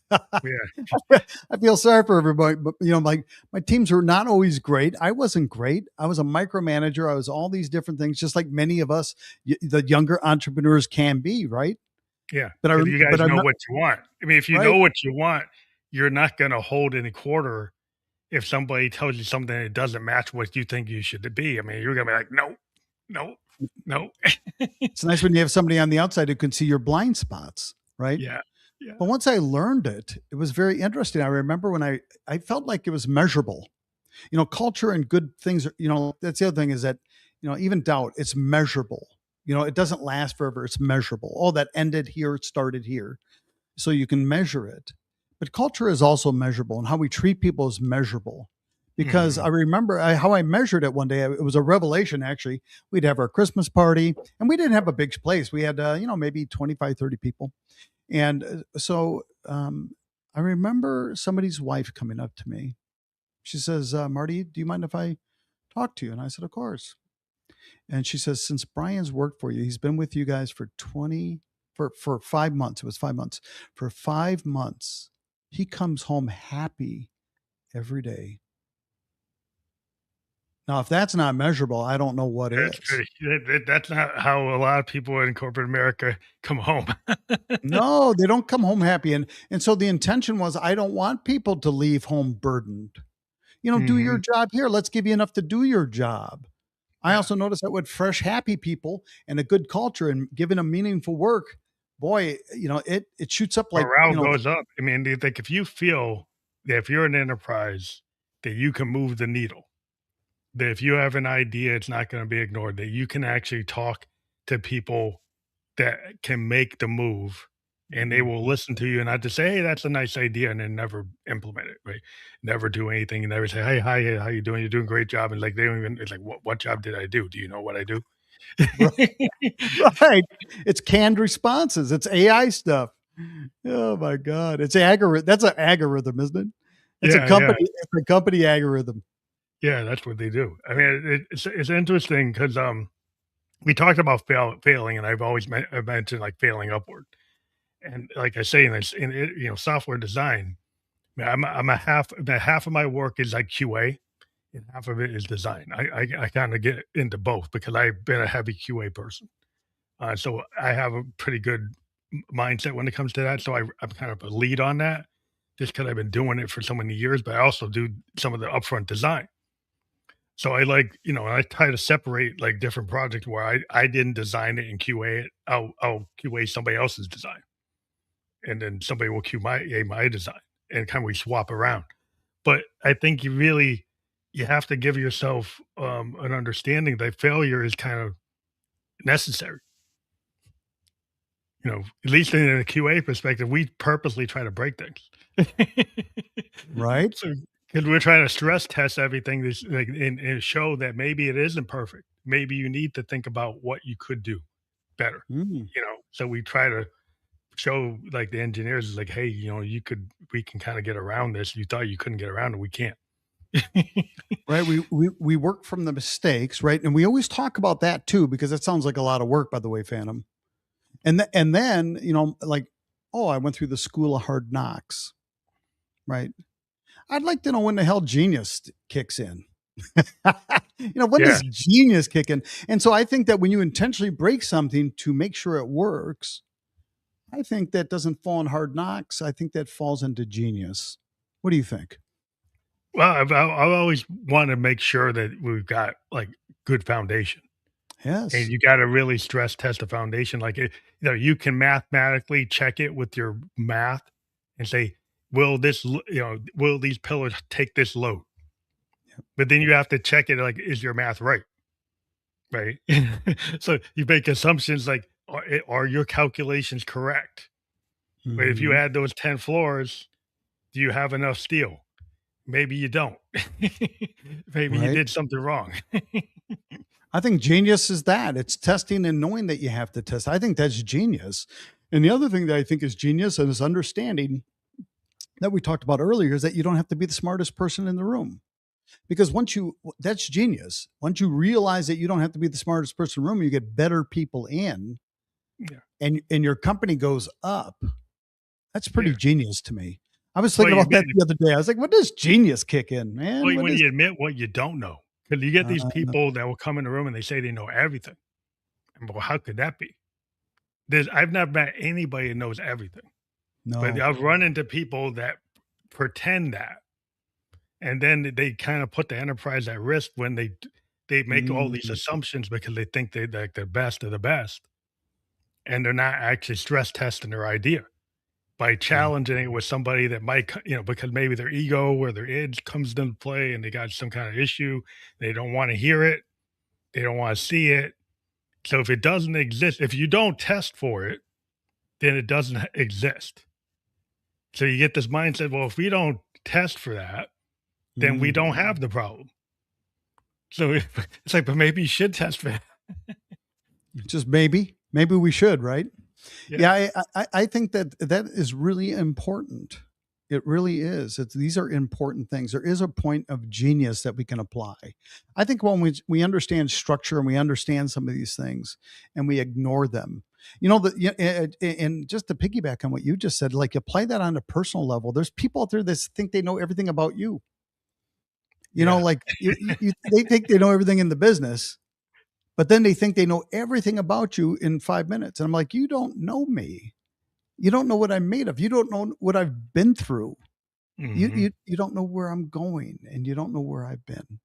Yeah. I feel sorry for everybody, but my teams were not always great. I wasn't great. I was a micromanager. I was all these different things, just like many of us, the younger entrepreneurs can be, right? Yeah. But Because you guys I know remember, what you want. I mean, if you right? know what you want, you're not going to hold any quarter if somebody tells you something that doesn't match what you think you should be. I mean, you're going to be like, no, no, no. It's nice when you have somebody on the outside who can see your blind spots, right? Yeah. Yeah. But once I learned it, it was very interesting. I remember when I felt like it was measurable. Culture and good things, that's the other thing is that, even doubt, it's measurable. It doesn't last forever. It's measurable. Oh, that ended here, it started here. So you can measure it. But culture is also measurable, and how we treat people is measurable. Because I Mhm. remember how I measured it one day. It was a revelation, actually. We'd have our Christmas party, and we didn't have a big place. We had, maybe 25, 30 people. And I remember somebody's wife coming up to me. She says, Marty, do you mind if I talk to you? And I said, of course. And she says, since Brian's worked for you, he's been with you guys for 20, for 5 months. It was 5 months. For 5 months, he comes home happy every day. Now, if that's not measurable, I don't know what That's is. pretty that's not how a lot of people in corporate America come home. No, they don't come home happy. And so the intention was, I don't want people to leave home burdened. Do your Mhm. job here. Let's give you enough to do your job. I Yeah. also noticed that with fresh, happy people and a good culture and giving them meaningful work, boy, it shoots up like, Morale goes up. I mean, do you think if you feel that if you're an enterprise that you can move the needle, that if you have an idea, it's not gonna be ignored, that you can actually talk to people that can make the move and they Mhm. will listen to you and not just say, "Hey, that's a nice idea," and then never implement it, right? Never do anything and never say, "Hey, hi, how you doing? You're doing a great job." And like they don't even it's like, "What job did I do? Do you know what I do?" Right, right. It's canned responses. It's AI stuff. Oh my God. It's algorithm. That's an algorithm, isn't it? It's a Yeah, yeah. company, it's a company algorithm. Yeah, that's what they do. I mean, it's interesting because we talked about failing, and I've mentioned like failing upward, and like I say in this in it, software design, man, half of my work is like QA, and half of it is design. I kind of get into both because I've been a heavy QA person, so I have a pretty good mindset when it comes to that. So I'm kind of a lead on that, just because I've been doing it for so many years. But I also do some of the upfront design. So I like, I try to separate like different projects where I didn't design it and QA it. I'll QA somebody else's design, and then somebody will QA my design, and kind of we swap around. But I think you have to give yourself an understanding that failure is kind of necessary. At least in a QA perspective, we purposely try to break things. Right? So, because we're trying to stress test everything this like and show that maybe it isn't perfect. Maybe you need to think about what you could do better. Mm. So we try to show like the engineers is like, hey, we can kind of get around this. You thought you couldn't get around it, we can't. Right. We work from the mistakes, right? And we always talk about that too, because it sounds like a lot of work, by the way, Phantom. And then, like, oh, I went through the school of hard knocks, right? I'd like to know when the hell genius kicks in. When Yeah. does genius kick in? And so I think that when you intentionally break something to make sure it works, I think that doesn't fall in hard knocks. I think that falls into genius. What do you think? Well, I've always want to make sure that we've got, like, good foundation, and Yes. you gotta really stress test the foundation, like, you can mathematically check it with your math and say, "Will will these pillars take this load?" But then you have to check it, like, is your math right? Right? So, you make assumptions like, are your calculations correct? But if you Mhm. add those 10 floors, do you have enough steel? Maybe you don't. Maybe you Right. did something wrong. I think genius is that. It's testing and knowing that you have to test. I think that's genius. And the other thing that I think is genius and is understanding that we talked about earlier is that you don't have to be the smartest person in the room. Because once you that's genius. Once you realize that you don't have to be the smartest person in the room, you get better people in Yeah, and your company goes up. That's pretty yeah. genius to me. I was Well, thinking you about admit that the other day. I was like, what does genius kick in, man? well, What when is you admit what you don't know, because you get these uh, people that will come in the room and they say they know everything. And, well, how could that be? I've never met anybody that knows everything, but no. I've run into people that pretend that, and then they kind of put the enterprise at risk when they make all these Mm, assumptions because they think they like the best of the best, and they're not actually stress testing their idea by yeah. challenging it with somebody that might, because maybe their ego or their id comes into play and they got some kind of issue. They don't want to hear it. They don't want to see it. So if it doesn't exist, if you don't test for it, then it doesn't exist. So you get this mindset, well, if we don't test for that, then we Mm. don't have the problem. So it's like, but maybe you should test for that. Just maybe we should, right? Yeah. Yeah, I think that that is really important. It really is. These are important things. There is a point of genius that we can apply. I think when we understand structure and we understand some of these things and we ignore them, and just to piggyback on what you just said, like apply that on a personal level. There's people out there that think they know everything about you. Yeah. Like they think they know everything in the business, but then they think they know everything about you in 5 minutes. And I'm like, you don't know me. You don't know what I'm made of. You don't know what I've been through. Hmm. You don't know where I'm going, and you don't know where I've been.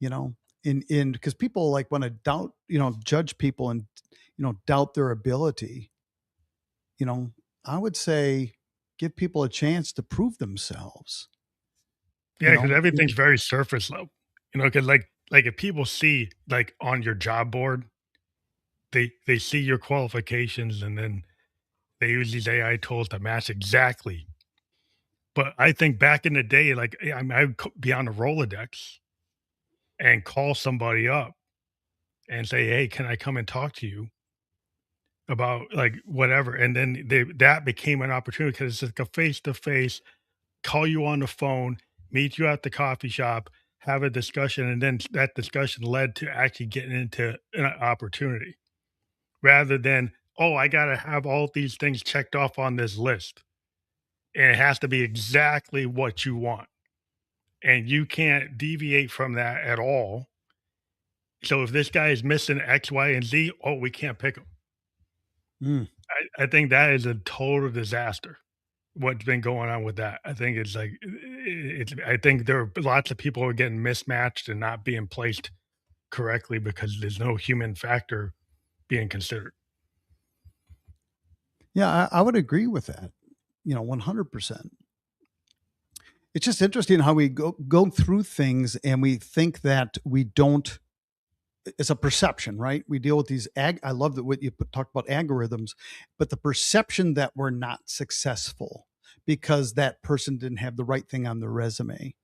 You know, in because people like want to doubt, judge people and doubt their ability. You know, I would say give people a chance to prove themselves. You Yeah, because know, everything's very surface level. Because like if people see like on your job board, they see your qualifications and then they use these AI tools to match exactly. But I think back in the day, like I would be on a Rolodex and call somebody up and say, "Hey, can I come and talk to you about like whatever?" And then that became an opportunity because it's like a face to face, call you on the phone, meet you at the coffee shop, have a discussion, and then that discussion led to actually getting into an opportunity rather than, oh, I got to have all these things checked off on this list. And it has to be exactly what you want. And you can't deviate from that at all. So if this guy is missing X, Y, and Z, oh, we can't pick him. mm, I think that is a total disaster. What's been going on with that? I think it's like it's. I think there are lots of people who are getting mismatched and not being placed correctly because there's no human factor being considered. yeah, I would agree with that. 100%. It's just interesting how we go through things and we think that we don't. It's a perception, right? We deal with these I love that what you talked about algorithms, but the perception that we're not successful because that person didn't have the right thing on their resume.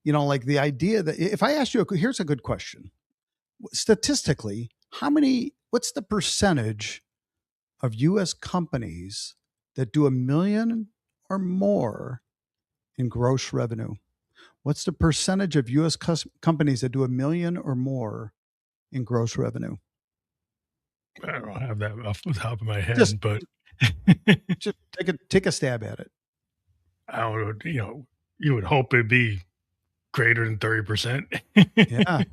Like the idea that if I ask you, here's a good question. Statistically, what's the percentage of US companies that do a million or more in gross revenue? What's the percentage of US companies that do a million or more in gross revenue? I don't have that off the top of my Just head, but just take a stab at it. I don't know. You would hope it'd be greater than 30%. Yeah.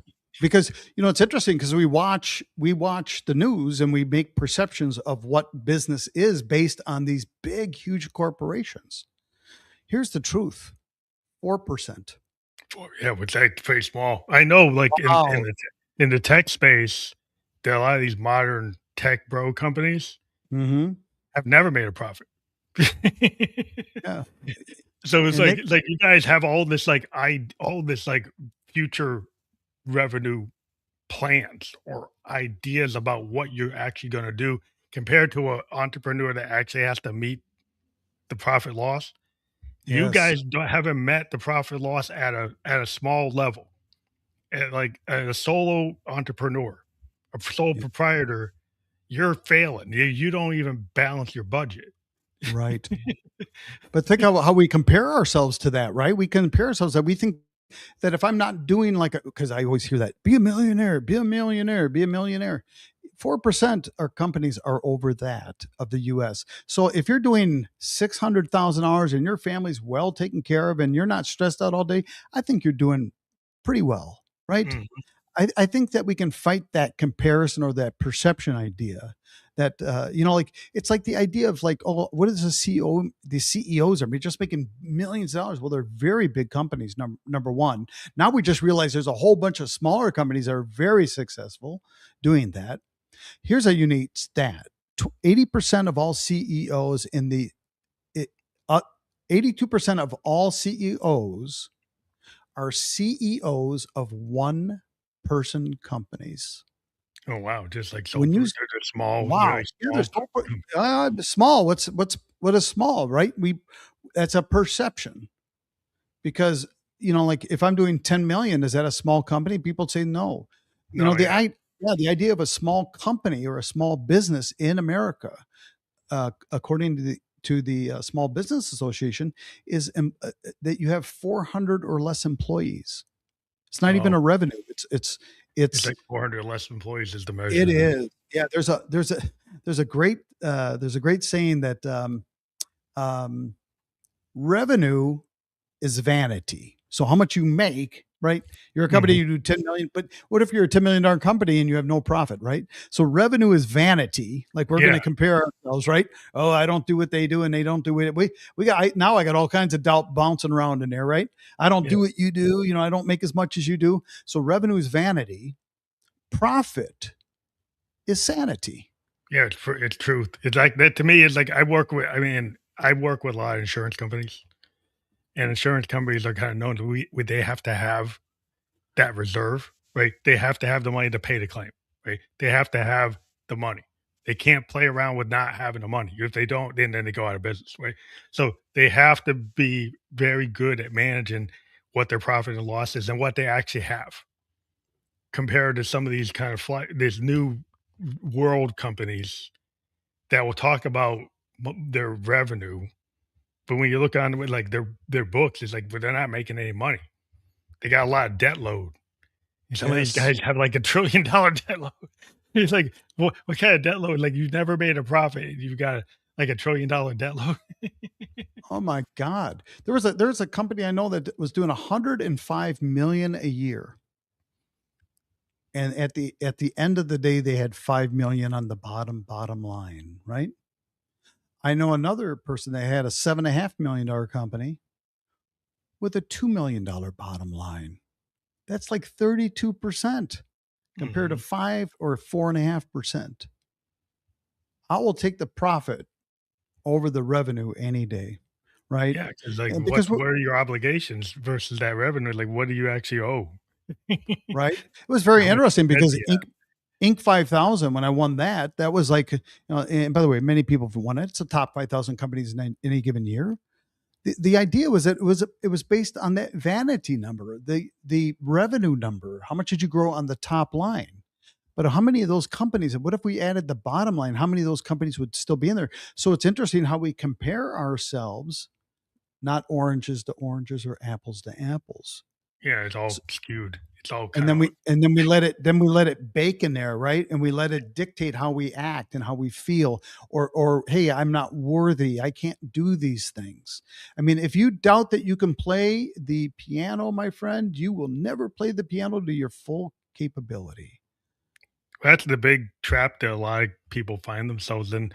Because it's interesting because we watch the news and we make perceptions of what business is based on these big huge corporations. Here's the truth. 4%. For yeah, which like very small. I know, like in Wow. in the tech space, there are a lot of these modern tech bro companies Mhm. have never made a profit. Yeah, So and they it's like you guys have all this like all this like future revenue plans or ideas about what you're actually gonna do compared to an entrepreneur that actually has to meet the profit loss. You yes, guys don't haven't met the profit loss at a small level. At like at a solo entrepreneur, a sole yeah, proprietor, you're failing. You don't even balance your budget. right. But think how we compare ourselves to that, right? We compare ourselves that we think that if I'm not doing like because I always hear that, "Be a millionaire, be a millionaire, be a millionaire." 4% our companies are over that of the US. So if you're doing $600,000 and your family's well taken care of and you're not stressed out all day, I think you're doing pretty well, right? Mhm. I think that we can fight that comparison or that perception idea that like it's like the idea of like, oh, what is a CEO? The CEOs are just making millions of dollars. Well, they're very big companies. Number one. Now we just realize there's a whole bunch of smaller companies that are very successful doing that. Here's a unique stat: 80% of all CEOs in the it, uh, 82% of all CEOs are CEOs of one person companies. Oh, wow, just like When you they're small, wow, really yeah, there's small. so small. What is small, right? We That's a perception because like if I'm doing 10 million, is that a small company? People say no. No, yeah, The idea of a small company or a small business in America, according to the Small Business Association, is that you have 400 or less employees. It's not even oh, a revenue. it's It's like 400 less employees is the it measure. is. Yeah, there's a great saying that um, revenue is vanity. So how much you make, right? You're a company, Mhm, you do 10 million, but what if you're a $10 million company and you have no profit, right? So revenue is vanity. Like we're going yeah, to compare ourselves, right? Oh, I don't do what they do and they don't do it. Now I got all kinds of doubt bouncing around in there, right? I don't yeah, do what you do. I don't make as much as you do. So revenue is vanity. Profit is sanity. yeah, it's truth. It's like that to me, it's like I work with a lot of insurance companies, and insurance companies are kinda known to they have to have that reserve, right? They have to have the money to pay the claim, right? They have to have the money. They can't play around with not having the money. If they don't, then they go out of business, right? So they have to be very good at managing what their profit and loss is and what they actually have compared to some of these kind of these new world companies that will talk about their revenue, but when you look on with like their books, it's like, but they're not making any money. They got a lot of debt load. And some of these Yes. guys have like $1 trillion debt load. It's like, what kind of debt load? Like you've never made a profit. You've got like $1 trillion debt load. Oh my God. There was a company I know that was doing 105 million a year. And at the end of the day, they had 5 million on the bottom line, right? I know another person that had a $7.5 million company with a $2 million bottom line. That's like 32% compared to Mhm. 5 or 4.5%. I will take the profit over the revenue any day, right? Yeah, because like And because what are your obligations versus that revenue? Like what do you actually owe? right? It was very How much interesting debt because do you have? Inc. 5000, when I won that, that was like, and by the way, many people have won it. It's the top 5,000 companies in any given year. The idea was that it was based on that vanity number, the revenue number. How much did you grow on the top line? But how many of those companies, what if we added the bottom line? How many of those companies would still be in there? So it's interesting how we compare ourselves, not oranges to oranges or apples to apples. Yeah, it's all skewed. It's all And kind of then we let it bake in there, right? And we let it dictate how we act and how we feel, or hey, I'm not worthy, I can't do these things. I mean, if you doubt that you can play the piano, my friend, you will never play the piano to your full capability. that's the big trap that a lot of people find themselves in.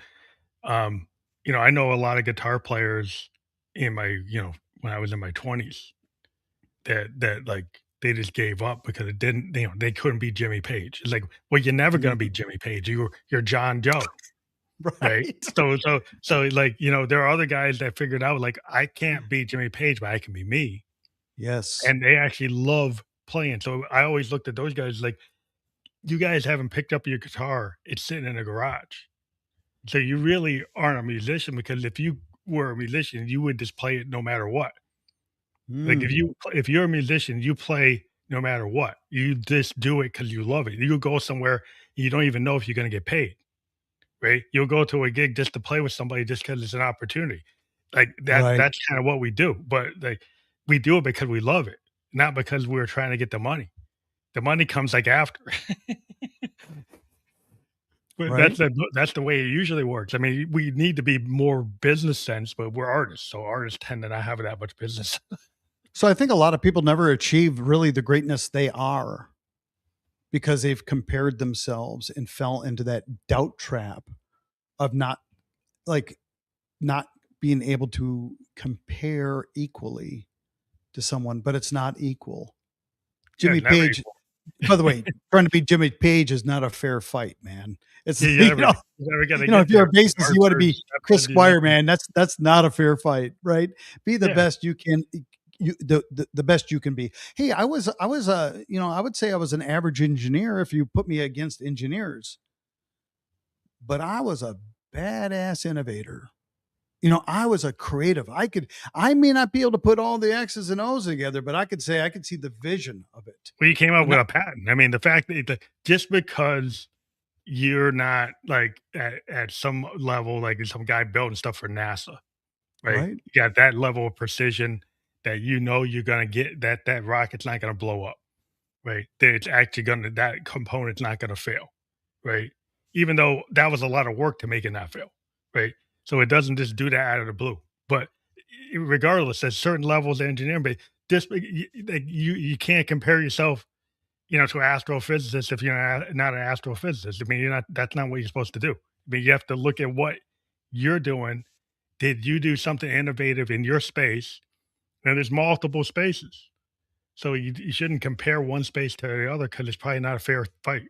Um, I know a lot of guitar players in my, when I was in my 20s. that like they just gave up because it didn't, they couldn't be Jimmy Page. It's like, well, you're never gonna be Mhm. Jimmy Page. You're John Joe, right? Right. So like, there are other guys that figured out like I can't be Jimmy Page, but I can be me. Yes. And they actually love playing. So I always looked at those guys like, you guys haven't picked up your guitar. It's sitting in a garage. So you really aren't a musician because if you were a musician, you would just play it no matter what. Like Mm, if you're a musician, you play no matter what. You just do it because you love it. You go somewhere, you don't even know if you're gonna get paid, right? You'll go to a gig just to play with somebody just because it's an opportunity. Like right. that's kinda what we do, but, like, we do it because we love it, not because we're trying to get the money. The money comes, like, after. But Right. that's the way it usually works. I mean, we need to be more business sense, but we're artists, so artists tend to not have that much business. So I think a lot of people never achieve really the greatness they are because they've compared themselves and fell into that doubt trap of like not being able to compare equally to someone, but it's not equal. Yeah, it's Jimmy never Page, equal. by the way, trying to beat Jimmy Page is not a fair fight, man. It's Yeah, you're never gonna if get you're a there. bassist, you want to Harper, be Chris Stepford, Squire, man. That's not a fair fight, right? Be the yeah. best you can. The best you can be. Hey, I was I would say I was an average engineer if you put me against engineers, but I was a badass innovator. I was a creative. I may not be able to put all the X's and O's together, but I could say I could see the vision of it. Well, you came up And with that, a patent. I mean, the fact that just because you're not, like, at some level, like, some guy building stuff for NASA, right? right, You got that level of precision that you're gonna get that rocket's not gonna blow up. Right? That it's actually gonna that component's not gonna fail, right? Even though that was a lot of work to make it not fail, right? So it doesn't just do that out of the blue. But regardless, at certain levels of engineering, but just like you can't compare yourself, to an astrophysicist if you're not an astrophysicist. I mean, you're not. That's not what you're supposed to do. I mean, you have to look at what you're doing. Did you do something innovative in your space? And there's multiple spaces. So you shouldn't compare one space to the other because it's probably not a fair fight.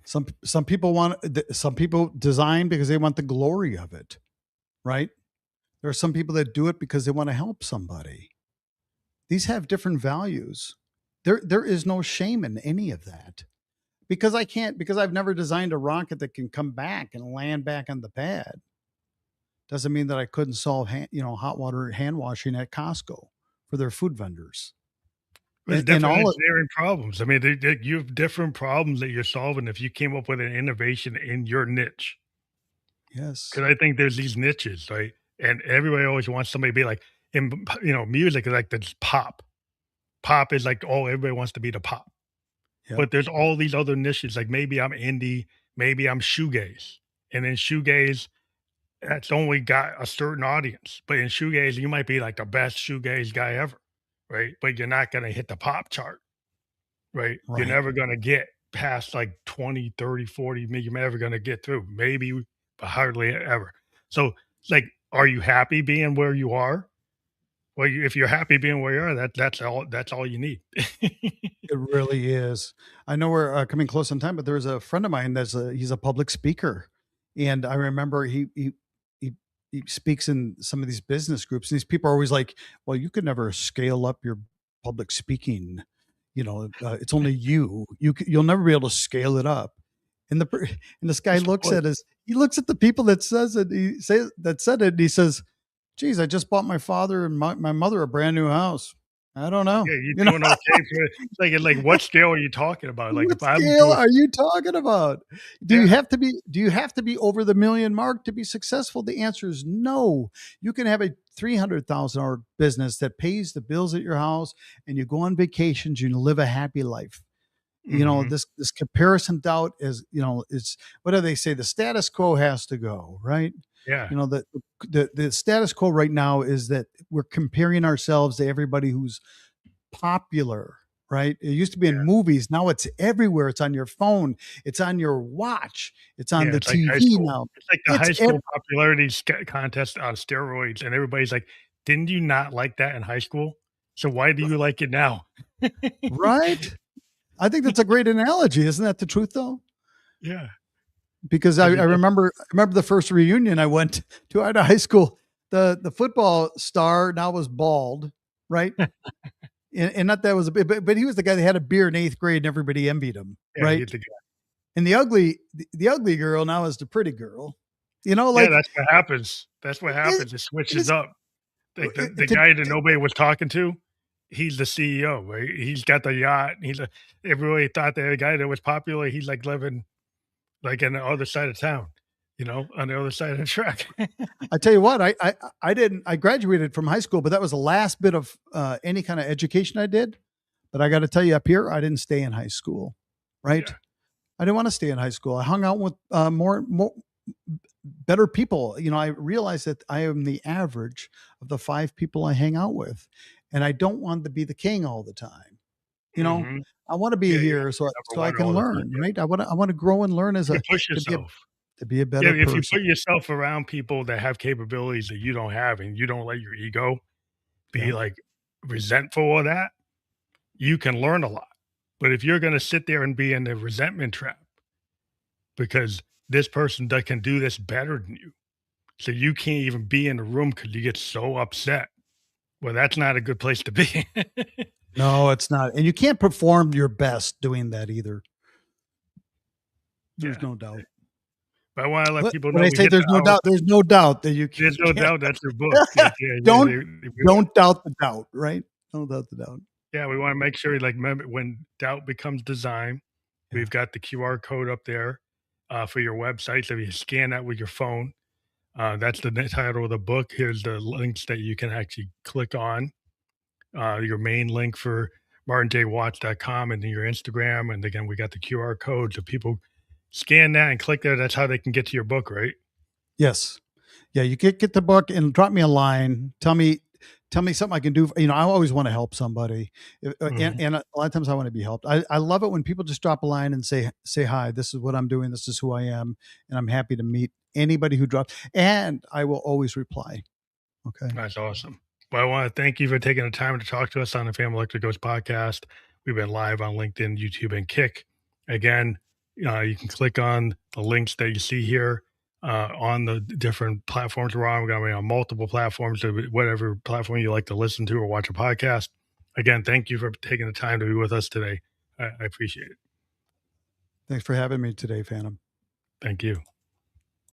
some people design because they want the glory of it, right? There are some people that do it because they want to help somebody. These have different values. There is no shame in any of that. Because I've never designed a rocket that can come back and land back on the pad. Doesn't mean that I couldn't solve hot water hand washing at Costco for their food vendors. There's And different all of engineering problems. I mean, you have different problems that you're solving if you came up with an innovation in your niche. yes. Because I think there's these niches, right? And everybody always wants somebody to be like, in music is like this pop. Pop is like, oh, everybody wants to be the pop. Yep. But there's all these other niches. Like maybe I'm indie, maybe I'm shoegaze, and then shoegaze that's only got a certain audience. But in shoegaze, you might be like the best shoegaze guy ever, right? But you're not gonna hit the pop chart, right? You're Right. never gonna get past like 20, 30, 40. You're never gonna get through. Maybe, but hardly ever. So, like, are you happy being where you are? Well, if you're happy being where you are, that's all you need. It really is. I know we're coming close on time, but there's a friend of mine he's a public speaker, and I remember he he speaks in some of these business groups, and these people are always like, "Well, you could never scale up your public speaking. It's only you. You'll never be able to scale it up." And and this guy What's the point? he looks at the people that said it, and he says, "Geez, I just bought my father and my mother a brand new house. I don't know, Yeah, you're you know." doing okay for it. Like what scale are you talking about? Like What if I'm scale doing, are you talking about? yeah, Do you have to be over the million mark to be successful? The answer is no. You can have a $300,000 business that pays the bills at your house and you go on vacations and you live a happy life. hmm This comparison doubt it's what do they say? The status quo has to go, right? yeah, The status quo right now is that we're comparing ourselves to everybody who's popular, right? It used to be in yeah, movies. Now it's everywhere. It's on your phone. It's on your watch. It's on yeah. the It's like high TV school. now. It's like the It's high school popularity contest on steroids, and everybody's like, "Didn't you not like that in high school?" So why do you like it now? Right? I think that's a great analogy. Isn't that the truth though? Yeah, Because I, because I remember I remember the first reunion I went to out of high school. The football star now was bald, right? And not that was a bit, but he was the guy that had a beard in eighth grade and everybody envied him, yeah, right? And the ugly girl now is the pretty girl. You know, yeah, like that's what happens. That's what it, happens. It switches it's up. Like the to, guy that nobody was talking to, he's the CEO, right? He's got the yacht. Everybody thought the guy that was popular, he's like living like on the other side of town, on the other side of the track. I tell you what, I didn't I graduated from high school, but that was the last bit of any kind of education I did. But I got to tell you, up here, I didn't stay in high school, right? Yeah. I didn't want to stay in high school. I hung out with more better people. You know, I realized that I am the average of the five people I hang out with, and I don't want to be the king all the time. You know, Mhm. I want to be Yeah, you have here to be so number I one can all the time, learn, yeah. right? I want to grow and learn as You a can push yourself. to be a Yeah, better if you person. put yourself around people that have capabilities that you don't have and you don't let your ego be, Yeah. like, resentful of that, you can learn a lot. But if you're gonna sit there and be in the resentment trap because this person that can do this better than you, so you can't even be in the room because you get so upset, well, that's not a good place to be. No, it's not. And you can't perform your best doing that either. There's Yeah, no doubt. but I wanna let What people when know they we say hit the hour. there's no doubt that There's you no can't doubt that's their book. It's yeah, yeah, don't don't doubt the doubt, right? Don't doubt the doubt. yeah, we wanna make sure, like, remember when doubt becomes design, Yeah. we've got the QR code up there, for your website, so if you scan that with your phone, that's the title of the book. Here's the links that you can actually click on, your main link for martinjwatts.com and then your Instagram, and again, we got the QR code, so people scan that and click there, that's how they can get to your book, right? Yes. Yeah, you get the book and drop me a line. Tell me something I can do. You know, I always want to help somebody, Mhm. and a lot of times I want to be helped. I love it when people just drop a line and say hi. This is what I'm doing. This is who I am, and I'm happy to meet anybody who drops. And I will always reply. Okay. That's awesome. Well, I wanna thank you for taking the time to talk to us on the Family Electric Ghost podcast. We've been live on LinkedIn, YouTube, and Kick. Again, you can click on the links that you see here, on the different platforms we're on. We're gonna be on multiple platforms, so whatever platform you like to listen to or watch a podcast. Again, thank you for taking the time to be with us today. I appreciate it. Thanks for having me today, Phantom. Thank you.